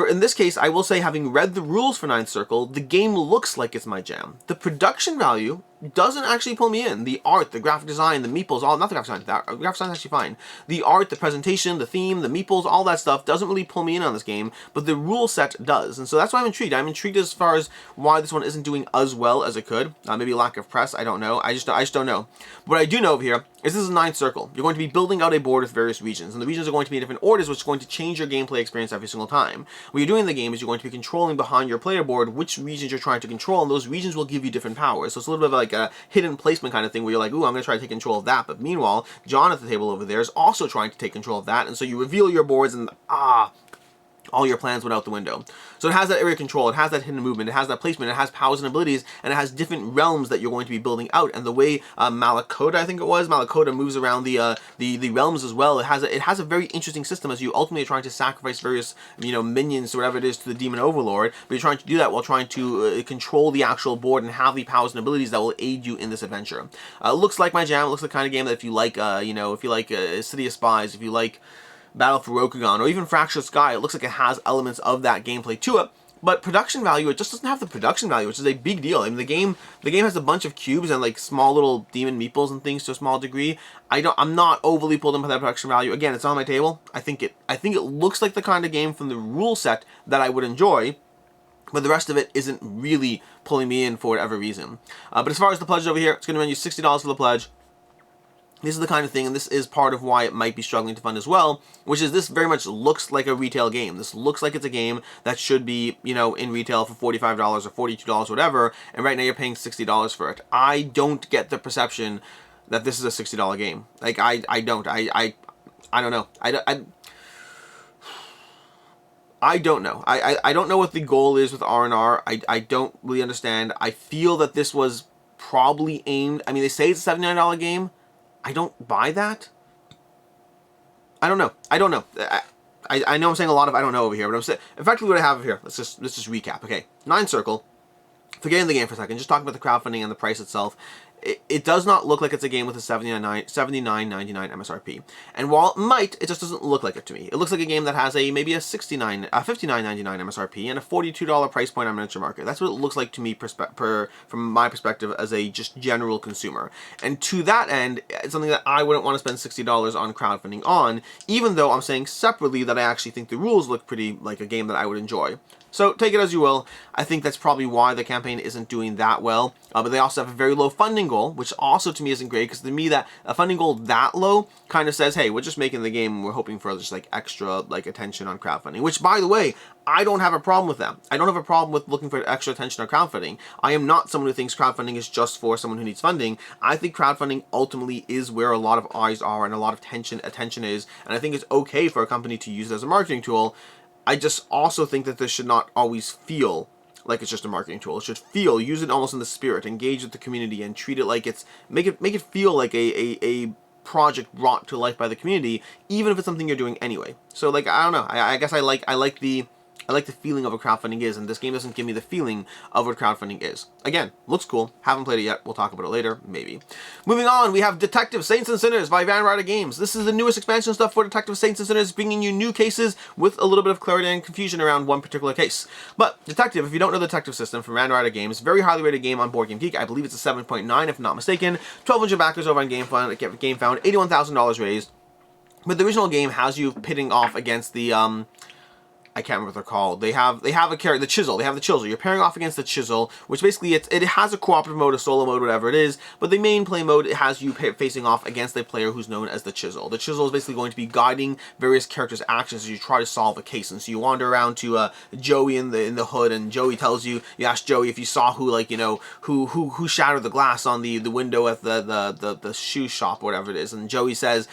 In this case, I will say, having read the rules for Ninth Circle, the game looks like it's my jam. The production value doesn't actually pull me in. The art, the graphic design, the meeples, not the graphic design, the graphic design is actually fine. The art, the presentation, the theme, the meeples, all that stuff doesn't really pull me in on this game, but the rule set does. And so that's why I'm intrigued. I'm intrigued as far as why this one isn't doing as well as it could. Maybe lack of press, I don't know. I just don't know. What I do know over here is this is Ninth Circle. You're going to be building out a board with various regions, and the regions are going to be in different orders, which is going to change your gameplay experience every single time. What you're doing in the game is you're going to be controlling behind your player board which regions you're trying to control, and those regions will give you different powers. So it's a little bit of like a hidden placement kind of thing where you're like, ooh, I'm going to try to take control of that. But meanwhile, John at the table over there is also trying to take control of that, and so you reveal your boards and all your plans went out the window. So it has that area control, it has that hidden movement, it has that placement, it has powers and abilities, and it has different realms that you're going to be building out. And the way Malakota, I think it was, Malakota moves around the realms as well. It has a very interesting system as you ultimately are trying to sacrifice various minions or whatever it is to the demon overlord. But you're trying to do that while trying to control the actual board and have the powers and abilities that will aid you in this adventure. Looks like my jam. It looks like the kind of game that if you like, if you like City of Spies, if you like Battle for Rokugan, or even Fractured Sky, it looks like it has elements of that gameplay to it. But production value, it just doesn't have the production value, which is a big deal. I mean, the game has a bunch of cubes and like small little demon meeples and things to a small degree. I'm not overly pulled in by that production value. Again, it's on my table. I think it looks like the kind of game from the rule set that I would enjoy, but the rest of it isn't really pulling me in for whatever reason. But as far as the pledge over here, it's going to run you $60 for the pledge. this is the kind of thing, and this is part of why it might be struggling to fund as well, which is this very much looks like a retail game. This looks like it's a game that should be, you know, in retail for $45 or $42, whatever, and right now you're paying $60 for it. I don't get the perception that this is a $60 game. Like, I don't. I don't know. I don't know. I don't know what the goal is with R&R. I don't really understand. I feel that this was probably aimed, I mean, they say it's a $79 game. I don't buy that. I don't know. I don't know. I know I'm saying a lot of I don't know over here, but I'm saying effectively what I have here. Let's just recap. Okay, 9 Circle. Forgetting the game for a second, just talking about the crowdfunding and the price itself. It does not look like it's a game with a $79.99 MSRP. And while it might, it just doesn't look like it to me. It looks like a game that has maybe a $59.99 MSRP and a $42 price point on Miniature Market. That's what it looks like to me from my perspective as a just general consumer. And to that end, it's something that I wouldn't want to spend $60 on crowdfunding on, even though I'm saying separately that I actually think the rules look pretty like a game that I would enjoy. So take it as you will. I think that's probably why the campaign isn't doing that well. But they also have a very low funding goal, which also to me isn't great, because to me that a funding goal that low kind of says, hey, we're just making the game and we're hoping for just like extra like attention on crowdfunding, which by the way, I don't have a problem with that. I don't have a problem with looking for extra attention on crowdfunding. I am not someone who thinks crowdfunding is just for someone who needs funding. I think crowdfunding ultimately is where a lot of eyes are and a lot of attention is, and I think it's okay for a company to use it as a marketing tool. I just also think that this should not always feel like it's just a marketing tool. It should use it almost in the spirit, engage with the community, and treat it like it's, make it feel like a project brought to life by the community, even if it's something you're doing anyway. So like, I don't know, I guess I like the feeling of what crowdfunding is, and this game doesn't give me the feeling of what crowdfunding is. Again, looks cool. Haven't played it yet. We'll talk about it later, maybe. Moving on, we have Detective Saints and Sinners by Van Ryder Games. This is the newest expansion stuff for Detective Saints and Sinners, bringing you new cases with a little bit of clarity and confusion around one particular case. But Detective, if you don't know the Detective system from Van Ryder Games, very highly rated game on BoardGameGeek. I believe it's a 7.9 if not mistaken. 1,200 backers over on Gamefound, $81,000 raised. But the original game has you pitting off against the I can't remember what they're called. They have a character, the Chisel. They have the Chisel. You're pairing off against the Chisel, which basically it has a cooperative mode, a solo mode, whatever it is. But the main play mode, it has you facing off against a player who's known as the Chisel. The Chisel is basically going to be guiding various characters' actions as you try to solve a case. And so you wander around to Joey in the hood, and Joey tells you. You ask Joey if you saw who, like, you know, who shattered the glass on the window at the shoe shop, or whatever it is. And Joey says.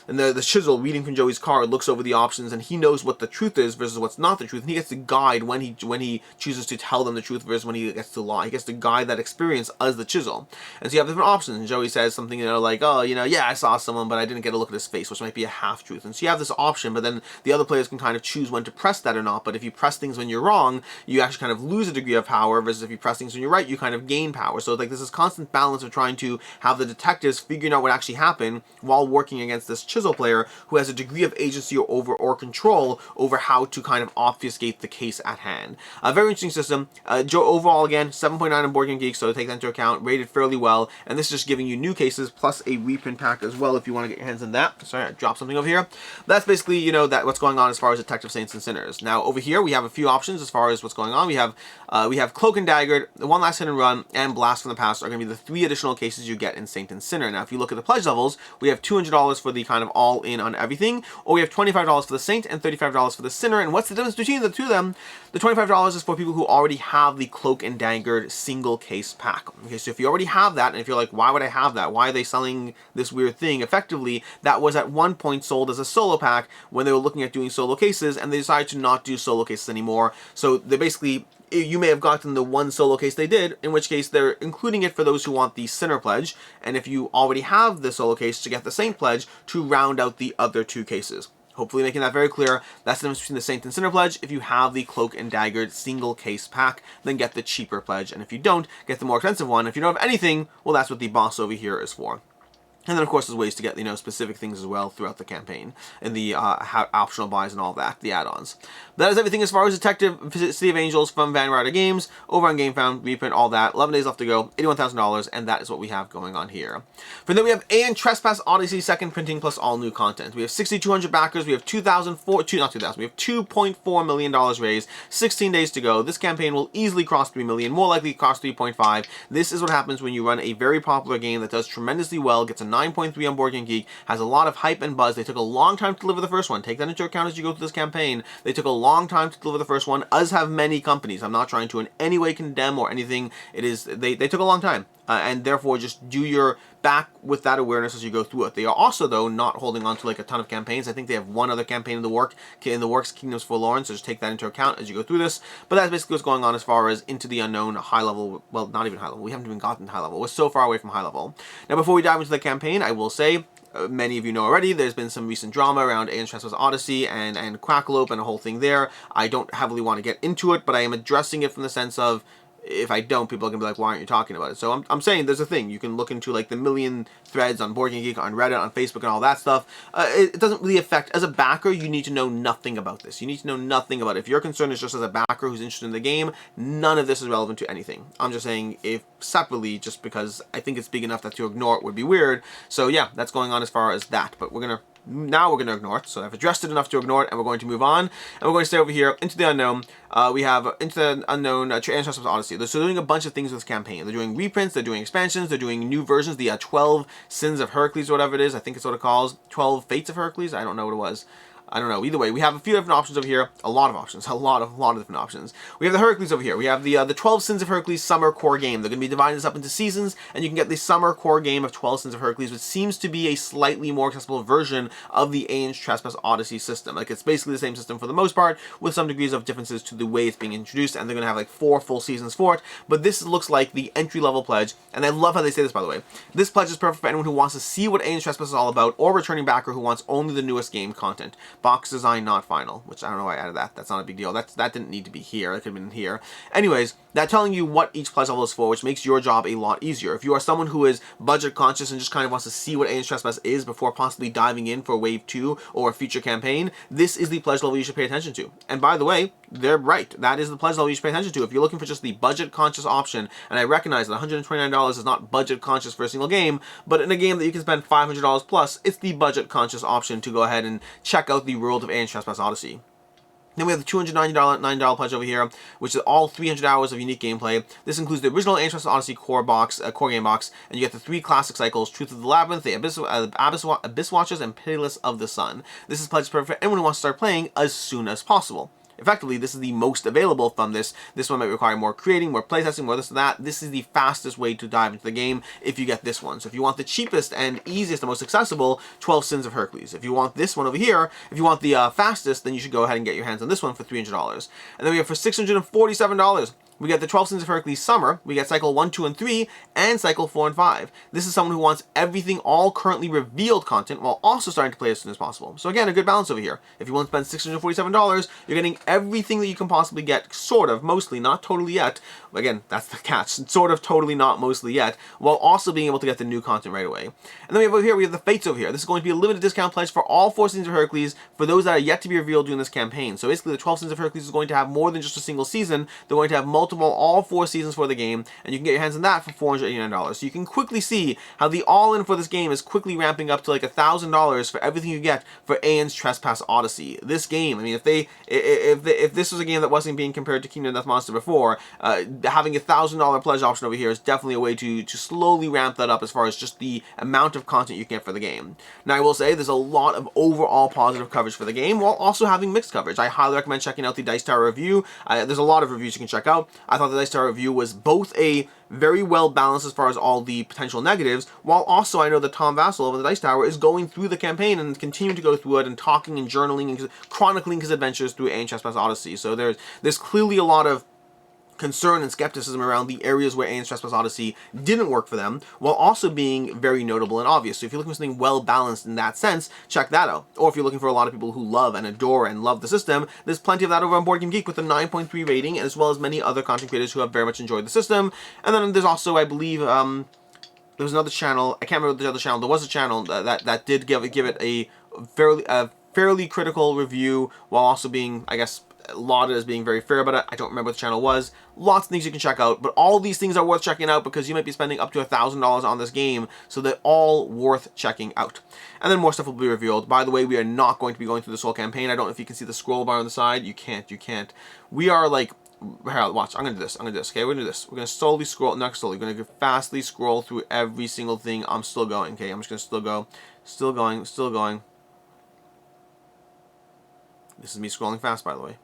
And the Chisel, reading from Joey's card, looks over the options, and he knows what the truth is versus what's not the truth. And he gets to guide when he chooses to tell them the truth versus when he gets to lie. He gets to guide that experience as the Chisel. And so you have different options. And Joey says something, you know, like, oh, you know, yeah, I saw someone, but I didn't get a look at his face, which might be a half-truth. And so you have this option, but then the other players can kind of choose when to press that or not. But if you press things when you're wrong, you actually kind of lose a degree of power, versus if you press things when you're right, you kind of gain power. So like, there's this constant balance of trying to have the detectives figuring out what actually happened while working against this Chisel player who has a degree of agency or control over how to kind of obfuscate the case at hand. A very interesting system. Overall, again, 7.9 on BoardGameGeek, so take that into account. Rated fairly well, and this is just giving you new cases plus a reprint pack as well if you want to get your hands on that. Sorry, I dropped something over here. That's basically, you know, that what's going on as far as Detective Saints and Sinners. Now over here we have a few options as far as what's going on. We have Cloak and Dagger, the One Last Hit and Run, and Blast from the Past are going to be the 3 additional cases you get in Saint and Sinner. Now if you look at the pledge levels, we have $200 for the kind of all-in on everything, or we have $25 for the Saint and $35 for the Sinner. And what's the difference between the two of them? The $25 is for people who already have the Cloak and Dagger single case pack. Okay, so if you already have that, and if you're like, why would I have that? Why are they selling this weird thing? Effectively, that was at one point sold as a solo pack when they were looking at doing solo cases, and they decided to not do solo cases anymore. So they basically, you may have gotten the one solo case they did, in which case they're including it for those who want the Sinner pledge, and if you already have the solo case, to get the Saint pledge to round out the other 2 cases. Hopefully making that very clear. That's the difference between the Saint and Sinner pledge. If you have the Cloak and Dagger single case pack, then get the cheaper pledge, and if you don't, get the more expensive one. If you don't have anything, well, that's what the boss over here is for. And then, of course, there's ways to get, you know, specific things as well throughout the campaign, and the optional buys and all that, the add-ons. That is everything as far as Detective City of Angels from Van Ryder Games. Over on Gamefound, reprint, all that. 11 days left to go, $81,000, and that is what we have going on here. From then we have Aeon Trespass Odyssey second printing plus all new content. We have 6,200 backers. We have $2.4 million raised. 16 days to go. This campaign will easily cross 3 million, more likely cross 3.5. This is what happens when you run a very popular game that does tremendously well, gets a 9.3 on Board Game Geek, has a lot of hype and buzz. They took a long time to deliver the first one. Take that into account as you go through this campaign. They took a long time to deliver the first one, as have many companies. I'm not trying to in any way condemn or anything. It is, they took a long time. And therefore, just do your back with that awareness as you go through it. They are also, though, not holding on to like a ton of campaigns. I think they have one other campaign in the works, Kingdoms Forlorn, so just take that into account as you go through this. But that's basically what's going on as far as Into the Unknown, high level, well, not even high level. We haven't even gotten high level. We're so far away from high level. Now, before we dive into the campaign, I will say, many of you know already, there's been some recent drama around Aeon Trespass Odyssey and Quackalope and a whole thing there. I don't heavily want to get into it, but I am addressing it from the sense of, if I don't, people are going to be like, why aren't you talking about it? So I'm saying there's a thing. You can look into like the million threads on Board Game Geek, on Reddit, on Facebook, and all that stuff. It doesn't really affect, as a backer, you need to know nothing about this. You need to know nothing about it. If your concern is just as a backer who's interested in the game, none of this is relevant to anything. I'm just saying, if separately, just because I think it's big enough that to ignore it would be weird. So yeah, that's going on as far as that. But now we're going to ignore it. So I've addressed it enough to ignore it, and we're going to move on. And we're going to stay over here, Into the Unknown. We have Into the Unknown, Aeon Trespass Odyssey. They're doing a bunch of things with this campaign. They're doing reprints, they're doing expansions, they're doing new versions, the 12 Sins of Hercules or whatever it is. I think it's what it calls. 12 Fates of Hercules? I don't know what it was. I don't know. Either way, we have a few different options over here. A lot of options. A lot of different options. We have the Hercules over here. We have the 12 Sins of Hercules Summer Core Game. They're going to be dividing this up into seasons, and you can get the Summer Core Game of 12 Sins of Hercules, which seems to be a slightly more accessible version of the Aeon Trespass Odyssey system. Like, it's basically the same system for the most part, with some degrees of differences to the way it's being introduced, and they're going to have like 4 full seasons for it. But this looks like the entry-level pledge, and I love how they say this, by the way. This pledge is perfect for anyone who wants to see what Aeon Trespass is all about, or returning backer who wants only the newest game content. Box design not final, which I don't know why I added that. That's not a big deal. That didn't need to be here. That could have been here. Anyways, that's telling you what each pledge level is for, which makes your job a lot easier. If you are someone who is budget conscious and just kind of wants to see what Aeon Trespass is before possibly diving in for Wave 2 or a future campaign, this is the pledge level you should pay attention to. And by the way, they're right. That is the pledge level you should pay attention to. If you're looking for just the budget conscious option, and I recognize that $129 is not budget conscious for a single game, but in a game that you can spend $500 plus, it's the budget conscious option to go ahead and check out the world of Aeon Trespass Odyssey. Then we have the $299 pledge over here, which is all 300 hours of unique gameplay. This includes the original Aeon Trespass Odyssey core game box, and you get the 3 classic cycles: Truth of the Labyrinth, the Abyss Watchers, and Pitiless of the Sun. This is pledged for anyone who wants to start playing as soon as possible. Effectively, this is the most available from this. This one might require more creating, more playtesting, more this and that. This is the fastest way to dive into the game if you get this one. So if you want the cheapest and easiest and most accessible, 12 Sins of Hercules. If you want this one over here, if you want the fastest, then you should go ahead and get your hands on this one for $300. And then we have for $647, we get the 12 Sins of Hercules Summer. We get Cycle 1, 2, and 3, and Cycle 4 and 5. This is someone who wants everything, all currently revealed content, while also starting to play as soon as possible. So again, a good balance over here. If you want to spend $647, you're getting everything that you can possibly get, sort of, mostly, not totally yet. Again, that's the catch. Sort of, totally, not mostly yet, while also being able to get the new content right away. And then we have over here, we have the Fates over here. This is going to be a limited discount pledge for all 4 Sins of Hercules for those that are yet to be revealed during this campaign. So basically, the 12 Sins of Hercules is going to have more than just a single season. They're going to have all 4 seasons for the game, and you can get your hands on that for $489. So you can quickly see how the all-in for this game is quickly ramping up to like $1,000 for everything you get for Aeon's Trespass Odyssey. This game, I mean, if this was a game that wasn't being compared to Kingdom Death Monster before, having a $1,000 pledge option over here is definitely a way to slowly ramp that up as far as just the amount of content you can get for the game. Now, I will say there's a lot of overall positive coverage for the game, while also having mixed coverage. I highly recommend checking out the Dice Tower review. There's a lot of reviews you can check out. I thought the Dice Tower review was both a very well balanced as far as all the potential negatives, while also I know that Tom Vassell of the Dice Tower is going through the campaign and continuing to go through it and talking and journaling and chronicling his adventures through Aeon Trespass Odyssey. So there's clearly a lot of concern and skepticism around the areas where Aeon Trespass Odyssey didn't work for them, while also being very notable and obvious. So if you're looking for something well balanced in that sense, check that out. Or if you're looking for a lot of people who love and adore and love the system, there's plenty of that over on Board Game Geek with a 9.3 rating, as well as many other content creators who have very much enjoyed the system. And then there's also, I believe, there was another channel, I can't remember the other channel, there was a channel that did give it a fairly critical review, while also being, I guess, lauded as being very fair about it. I don't remember what the channel was. Lots of things you can check out, but all these things are worth checking out because you might be spending up to $1,000 on this game, so they're all worth checking out. And then more stuff will be revealed. By the way, we are not going to be going through this whole campaign. I don't know if you can see the scroll bar on the side. You can't. We are like Harold, watch. I'm gonna do this. Okay, we're gonna do this. We're gonna slowly scroll. Not slowly. We're gonna fastly scroll through every single thing. I'm still going. Okay, I'm just gonna still go. Still going. Still going. This is me scrolling fast, by the way.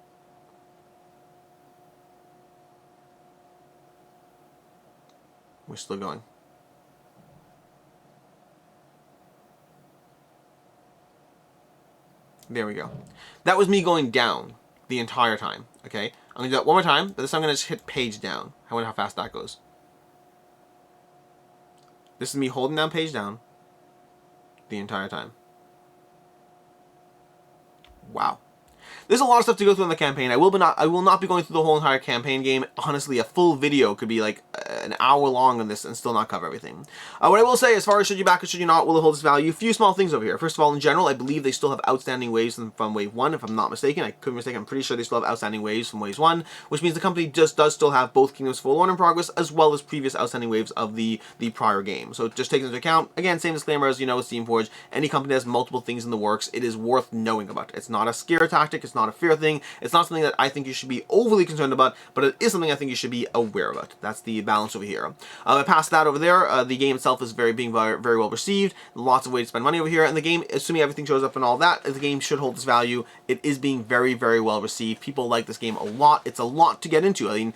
We're still going. There we go. That was me going down the entire time. Okay, I'm gonna do that one more time, but this time I'm gonna just hit page down. I wonder how fast that goes. This is me holding down page down the entire time. Wow. There's a lot of stuff to go through in the campaign. I will not be going through the whole entire campaign game. Honestly, a full video could be like an hour long on this and still not cover everything. What I will say, as far as should you back or should you not, will it hold its value? A few small things over here. First of all, in general, I believe they still have outstanding waves from Wave 1, if I'm not mistaken. I could be mistaken. I'm pretty sure they still have outstanding waves from Wave 1, which means the company just does still have both Kingdoms Forlorn in progress, as well as previous outstanding waves of the prior game. So just take into account, again, same disclaimer as you know with Steamforge, any company that has multiple things in the works, it is worth knowing about. It's not a scare tactic, it's not a fear thing, it's not something that I think you should be overly concerned about, but it is something I think you should be aware about. That's the balance over here. Past that over there, the game itself is being very well received. Lots of ways to spend money over here, and the game, assuming everything shows up and all that, the game should hold its value. It is being very well received. People like this game a lot. It's a lot to get into. I mean,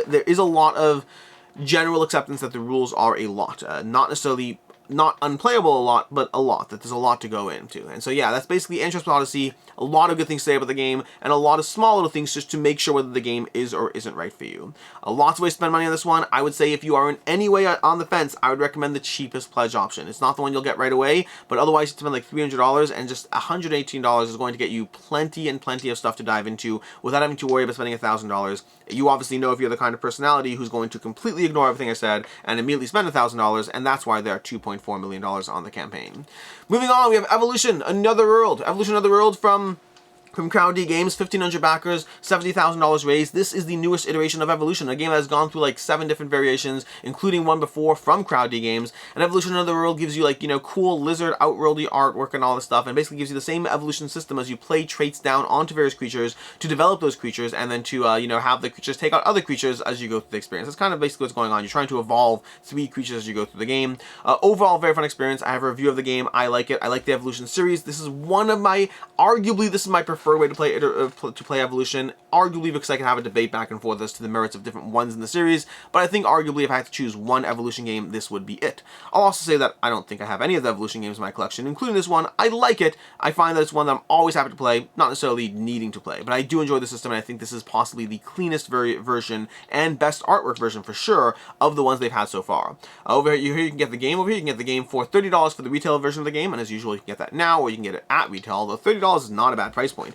there is a lot of general acceptance that the rules are a lot. Not necessarily not unplayable a lot, but a lot. That there's a lot to go into. And so yeah, that's basically Aeon Trespass Odyssey. A lot of good things to say about the game, and a lot of small little things just to make sure whether the game is or isn't right for you. Lots of ways to spend money on this one. I would say if you are in any way on the fence, I would recommend the cheapest pledge option. It's not the one you'll get right away, but otherwise you spend like $300, and just $118 is going to get you plenty and plenty of stuff to dive into without having to worry about spending $1,000. You obviously know if you're the kind of personality who's going to completely ignore everything I said and immediately spend $1,000, and that's why there are $2.4 million on the campaign. Moving on, we have Evolution Another World. Evolution Another World from Crowd D Games, 1,500 backers, $70,000 raised. This is the newest iteration of Evolution, a game that has gone through like 7 different variations, including one before from Crowd D Games. And Evolution Another World gives you like, you know, cool lizard outworldy artwork and all this stuff, and basically gives you the same evolution system as you play traits down onto various creatures to develop those creatures, and then to, you know, have the creatures take out other creatures as you go through the experience. That's kind of basically what's going on. You're trying to evolve 3 creatures as you go through the game. Overall, very fun experience. I have a review of the game. I like it. I like the Evolution series. This is one of my, arguably, this is my preferred way to play Evolution, arguably because I can have a debate back and forth as to the merits of different ones in the series, but I think arguably if I had to choose one Evolution game, this would be it. I'll also say that I don't think I have any of the Evolution games in my collection, including this one. I like it. I find that it's one that I'm always happy to play, not necessarily needing to play, but I do enjoy the system, and I think this is possibly the cleanest version and best artwork version for sure of the ones they've had so far. Over here you can get the game. Over here you can get the game for $30 for the retail version of the game, and as usual you can get that now, or you can get it at retail, although $30 is not a bad price point.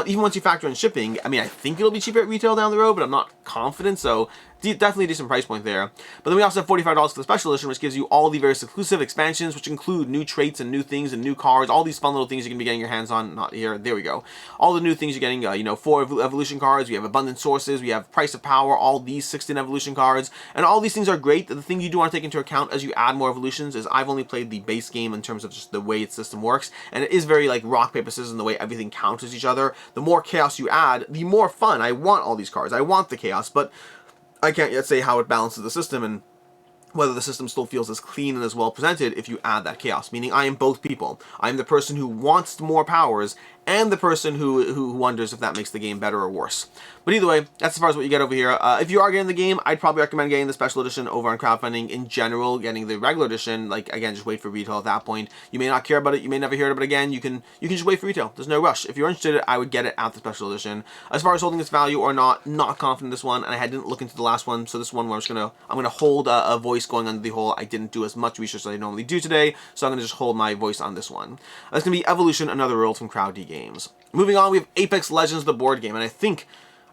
Even once you factor in shipping, I mean, I think it'll be cheaper at retail down the road, but I'm not confident, so definitely a decent price point there. But then we also have $45 for the special edition, which gives you all the various exclusive expansions, which include new traits and new things and new cards, all these fun little things you can be getting your hands on. Not here, there we go. All the new things you're getting, you know, 4 evolution cards, we have abundant sources, we have price of power, all these 16 evolution cards, and all these things are great. The thing you do want to take into account as you add more evolutions is I've only played the base game in terms of just the way its system works, and it is very like rock, paper, scissors in the way everything counters each other. The more chaos you add, the more fun. I want all these cards, I want the chaos, but I can't yet say how it balances the system and whether the system still feels as clean and as well presented if you add that chaos. Meaning I am both people. I am the person who wants more powers and the person who wonders if that makes the game better or worse. But either way, that's as far as what you get over here. If you are getting the game, I'd probably recommend getting the special edition over on crowdfunding. In general, getting the regular edition, like, again, just wait for retail at that point. You may not care about it, you may never hear about it again, you can just wait for retail. There's no rush. If you're interested, I would get it at the special edition. As far as holding its value or not confident in this one, and I didn't look into the last one, so this one where I'm gonna hold a voice going under the whole, I didn't do as much research as I normally do today, so I'm gonna just hold my voice on this one. That's gonna be Evolution Another World from Crowd D Games. Moving on, we have Apex Legends, the board game, and I think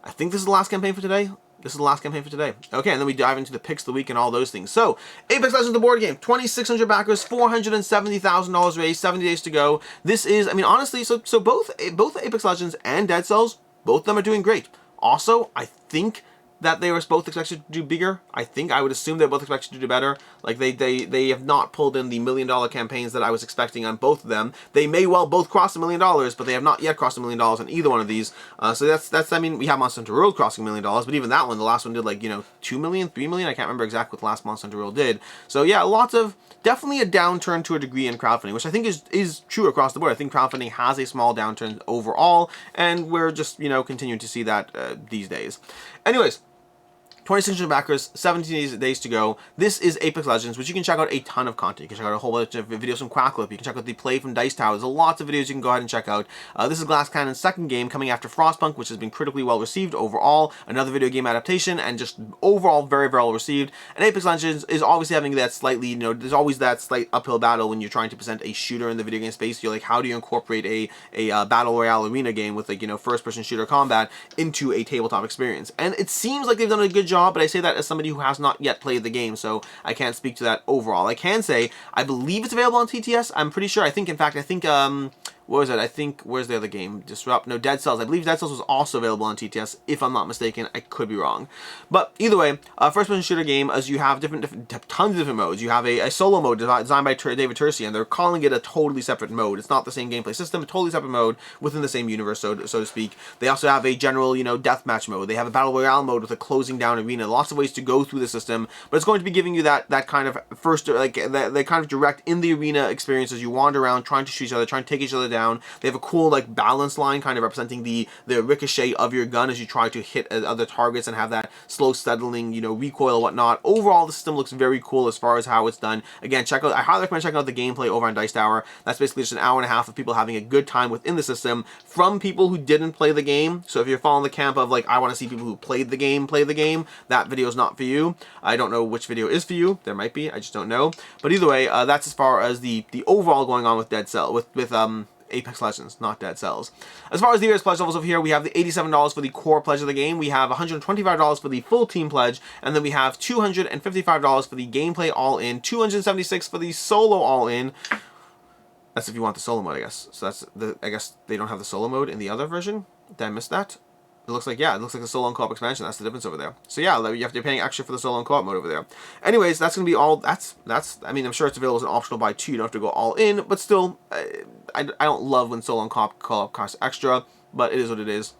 this is the last campaign for today. This is the last campaign for today. Okay, and then we dive into the picks of the week and all those things. So, Apex Legends, the board game, 2,600 backers, $470,000 raised, 70 days to go. This is, I mean, honestly, so both Apex Legends and Dead Cells, both of them are doing great. Also, I think that they were both expected to do bigger. I would assume they're both expected to do better. Like they have not pulled in the $1 million campaigns that I was expecting on both of them. They may well both cross $1 million, but they have not yet crossed $1 million on either one of these. So that's I mean, we have Monster Hunter World crossing $1 million, but even that one, the last one did like, you know, 2 million, 3 million. I can't remember exactly what the last Monster Hunter World did. So yeah, lots of, definitely a downturn to a degree in crowdfunding, which I think is true across the board. I think crowdfunding has a small downturn overall, and we're just, you know, continuing to see that these days. Anyways, 26 backers, 17 days to go. This is Apex Legends, which you can check out a ton of content. You can check out a whole bunch of videos from Quacklip. You can check out the play from Dice Tower. There's lots of videos you can go ahead and check out. This is Glass Cannon's second game, coming after Frostpunk, which has been critically well received overall. Another video game adaptation, and just overall very, very well received. And Apex Legends is obviously having that slightly, you know, there's always that slight uphill battle when you're trying to present a shooter in the video game space. You're like, how do you incorporate a battle royale arena game with, like, you know, first-person shooter combat into a tabletop experience? And it seems like they've done a good job, but I say that as somebody who has not yet played the game, so I can't speak to that overall. I can say, I believe it's available on TTS. I'm pretty sure. I think, what was it? I think, where's the other game? Disrupt? No, Dead Cells. I believe Dead Cells was also available on TTS, if I'm not mistaken. I could be wrong. But either way, first-person shooter game, as you have tons of different modes. You have a solo mode designed by David Tursi, and they're calling it a totally separate mode. It's not the same gameplay system, a totally separate mode within the same universe, so to speak. They also have a general, you know, deathmatch mode. They have a battle royale mode with a closing down arena. Lots of ways to go through the system, but it's going to be giving you that kind of first, like, that kind of direct in the arena experience as you wander around, trying to shoot each other, trying to take each other down. They have a cool, like, balance line kind of representing the ricochet of your gun as you try to hit other targets, and have that slow settling, you know, recoil and whatnot. Overall, the system looks very cool as far as how it's done. Again, I highly recommend checking out the gameplay over on Dice Tower. That's basically just an hour and a half of people having a good time within the system from people who didn't play the game. So if you're following the camp of, like, I want to see people who played the game play the game, that video is not for you. I don't know which video is for you. There might be. I just don't know. But either way, that's as far as the overall going on with Apex Legends, not Dead Cells. As far as the various pledge levels over here, we have the $87 for the core pledge of the game, we have $125 for the full team pledge, and then we have $255 for the gameplay all-in, $276 for the solo all-in. That's if you want the solo mode, I guess. So that's I guess they don't have the solo mode in the other version. Did I miss that? It looks like, yeah, it looks like the solo and co-op expansion. That's the difference over there. So yeah, you're paying extra for the solo and co-op mode over there. Anyways, that's going to be all, that's, I mean, I'm sure it's available as an optional buy too. You don't have to go all in, but still, I don't love when solo and co-op costs extra, but it is what it is.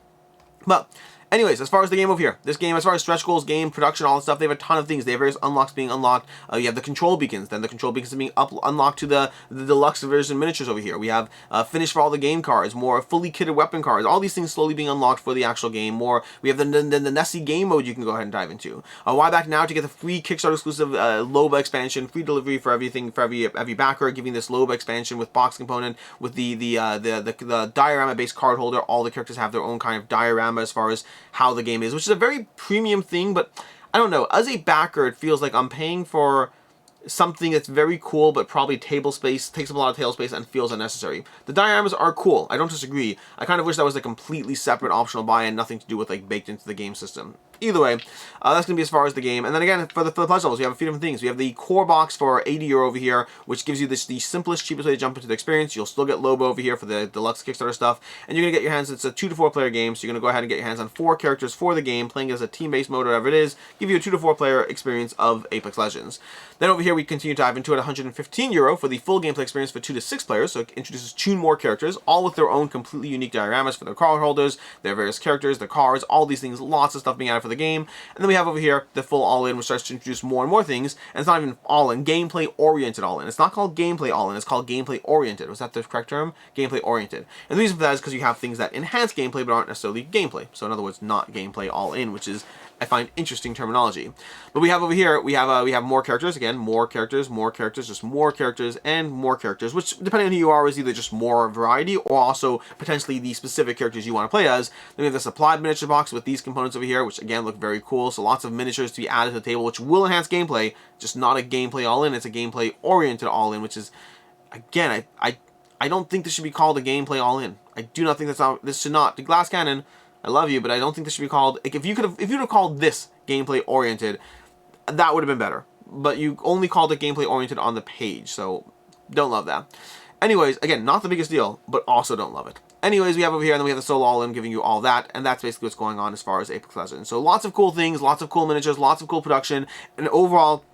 But anyways, as far as the game over here, this game, as far as stretch goals, game, production, all that stuff, they have a ton of things. They have various unlocks being unlocked. You have the control beacons, then the control beacons are being unlocked to the deluxe version miniatures over here. We have finish for all the game cards, more fully kitted weapon cards, all these things slowly being unlocked for the actual game. More, we have the Nessie game mode you can go ahead and dive into. Why back now to get the free Kickstarter exclusive Loba expansion, free delivery for everything, for every backer, giving this Loba expansion with box component, with the diorama based card holder. All the characters have their own kind of diorama as far as how the game is, which is a very premium thing, but I don't know, as a backer it feels like I'm paying for something that's very cool, but probably table space, takes up a lot of table space and feels unnecessary. The dioramas are cool, I don't disagree. I kind of wish that was a completely separate optional buy and nothing to do with, like, baked into the game system. Either way, that's going to be as far as the game. And then again, for the pledge levels, we have a few different things. We have the core box for €80 over here, which gives you the simplest, cheapest way to jump into the experience. You'll still get Lobo over here for the deluxe Kickstarter stuff. And you're going to get your hands, it's a 2 to 4 player game, so you're going to go ahead and get your hands on 4 characters for the game, playing as a team-based mode or whatever it is, give you a 2 to 4 player experience of Apex Legends. Then over here, we continue to dive into it, €115 for the full gameplay experience for 2 to 6 players, so it introduces 2 more characters, all with their own completely unique dioramas for their card holders, their various characters, their cards, all these things, lots of stuff being added for the game. And then we have over here the full all-in, which starts to introduce more and more things, and it's not even all-in, gameplay-oriented all-in. It's not called gameplay all-in, it's called gameplay-oriented. Was that the correct term? Gameplay-oriented. And the reason for that is because you have things that enhance gameplay but aren't necessarily gameplay. So in other words, not gameplay all-in, which is, I find, interesting terminology. But we have over here, we have more characters, again, more characters, just more characters, and more characters, which, depending on who you are, is either just more variety, or also potentially the specific characters you want to play as. Then we have the supplied miniature box with these components over here, which again look very cool. So lots of miniatures to be added to the table, which will enhance gameplay, just not a gameplay all-in, it's a gameplay-oriented all-in, which is, again, I don't think this should be called a gameplay all-in. I do not think this should not, the Glass Cannon, I love you, but I don't think this should be called, like, if you'd have called this gameplay-oriented, that would have been better. But you only called it gameplay-oriented on the page, so don't love that. Anyways, again, not the biggest deal, but also don't love it. anyways, we have over here, and then we have the solo all-in giving you all that, and that's basically what's going on as far as Apex Legends. So lots of cool things, lots of cool miniatures, lots of cool production, and overall,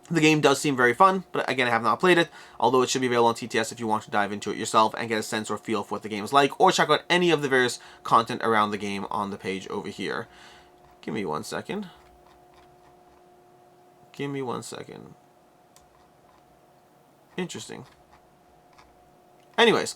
the game does seem very fun, but again, I have not played it, although it should be available on TTS if you want to dive into it yourself and get a sense or feel for what the game is like, or check out any of the various content around the game on the page over here. Give me 1 second. Give me 1 second. Interesting. Anyways,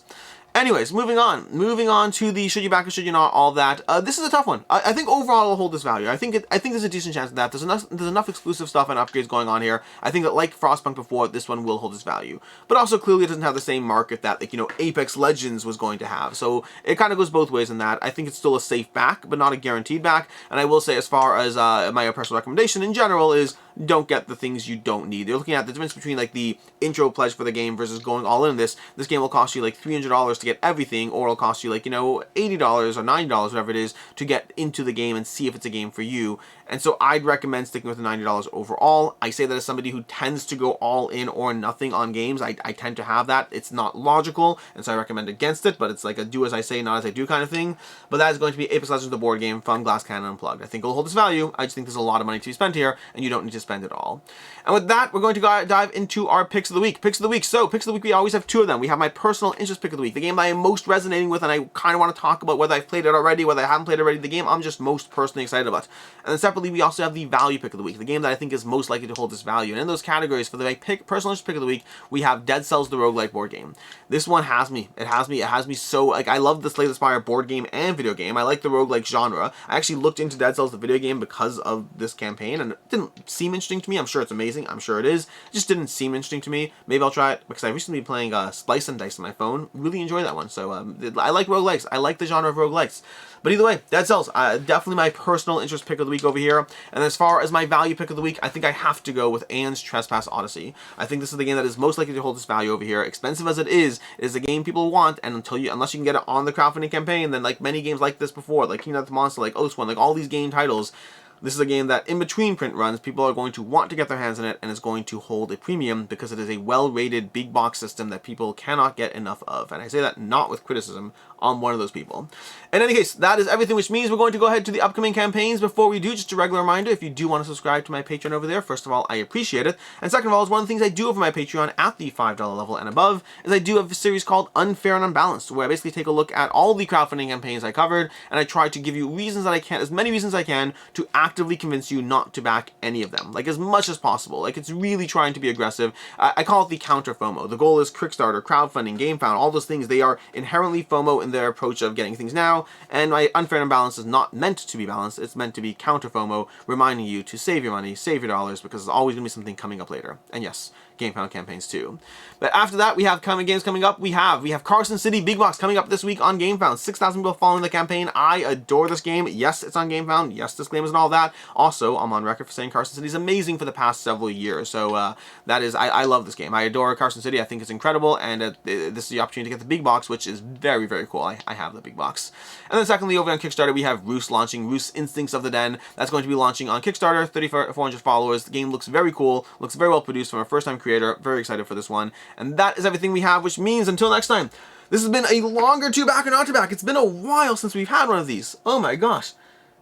moving on to the should you back or should you not, all that. This is a tough one. I think overall it'll hold this value. I think there's a decent chance of that. There's enough exclusive stuff and upgrades going on here. I think that, like Frostpunk before, this one will hold its value. But also clearly it doesn't have the same market that, like, you know, Apex Legends was going to have. So it kind of goes both ways in that. I think it's still a safe back, but not a guaranteed back. And I will say, as far as my personal recommendation in general is, don't get the things you don't need. They're looking at the difference between, like, the intro pledge for the game versus going all in this. This game will cost you like $300 to get everything, or it'll cost you, like, you know, $80 or $90, whatever it is, to get into the game and see if it's a game for you. And so I'd recommend sticking with the $90 overall. I say that as somebody who tends to go all in or nothing on games. I tend to have that. It's not logical, and so I recommend against it, but it's like a do as I say, not as I do kind of thing. But that is going to be Apex Legends, the board game from Glass Cannon Unplugged. I think it'll hold its value. I just think there's a lot of money to be spent here, and you don't need to spend it all. And with that, we're going to dive into our picks of the week. So, picks of the week, we always have two of them. We have my personal interest pick of the week, the game that I am most resonating with, and I kind of want to talk about whether I've played it already, whether I haven't played it already, the game I'm just most personally excited about. And then separately, we also have the value pick of the week, the game that I think is most likely to hold this value. And in those categories, for the personal interest pick of the week, we have Dead Cells, the Rogue-Lite board game. This one has me. It has me so, like, I love the Slay the Spire board game and video game. I like the roguelike genre. I actually looked into Dead Cells, the video game, because of this campaign, and it didn't seem interesting to me. I'm sure it's amazing. I'm sure it is. It just didn't seem interesting to me. Maybe I'll try it, because I've recently been playing Slice and Dice on my phone. Really enjoy that one. So I like roguelikes. I like the genre of roguelikes. But either way, Dead Cells, definitely my personal interest pick of the week over here. And as far as my value pick of the week, I think I have to go with Aeon's Trespass Odyssey. I think this is the game that is most likely to hold its value over here. Expensive as it is a game people want, and unless you can get it on the crowdfunding campaign, then like many games like this before, like King of the Monster, like Oathsworn, like all these game titles, this is a game that in between print runs, people are going to want to get their hands in it, and is going to hold a premium because it is a well-rated big box system that people cannot get enough of. And I say that not with criticism. I'm one of those people. In any case, that is everything, which means we're going to go ahead to the upcoming campaigns. Before we do, just a regular reminder, if you do want to subscribe to my Patreon over there, first of all, I appreciate it. And second of all, is one of the things I do over my Patreon at the $5 level and above, is I do have a series called Unfair and Unbalanced, where I basically take a look at all the crowdfunding campaigns I covered, and I try to give you reasons that I can, as many reasons as I can, to actively convince you not to back any of them. Like, as much as possible. Like, it's really trying to be aggressive. I call it the counter FOMO. The goal is Kickstarter, crowdfunding, Gamefound, all those things, they are inherently FOMO in their approach of getting things now, and my Unfair and Unbalanced is not meant to be balanced. It's meant to be counter FOMO, reminding you to save your money, save your dollars, because there's always going to be something coming up later. And yes, Gamefound campaigns too. But after that, we have games coming up. We have Carson City Big Box coming up this week on Gamefound. 6,000 people following the campaign. I adore this game. Yes, it's on Gamefound. Yes, disclaimers and all that. Also, I'm on record for saying Carson City is amazing for the past several years. So that is, I love this game. I adore Carson City. I think it's incredible, and this is the opportunity to get the big box, which is very, very cool. I have the big box. And then secondly, over on Kickstarter, we have Roost launching, Roost Instincts of the Den. That's going to be launching on Kickstarter, 3,400 followers. The game looks very cool, looks very well produced from a first-time creator. Very excited for this one. And that is everything we have, which means until next time, this has been a longer two back or not to back. It's been a while since we've had one of these. Oh my gosh.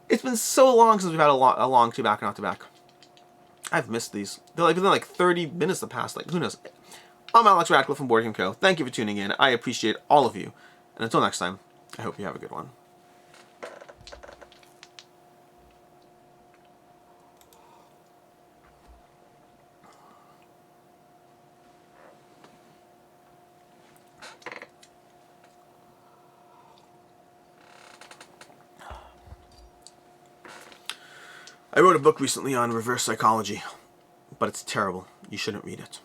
It's been so long since we've had a long two back or not to back. I've missed these. They're like, within like 30 minutes the past, like, who knows. I'm Alex Radcliffe from Board Game Co. Thank you for tuning in. I appreciate all of you. And until next time, I hope you have a good one. I wrote a book recently on reverse psychology, but it's terrible. You shouldn't read it.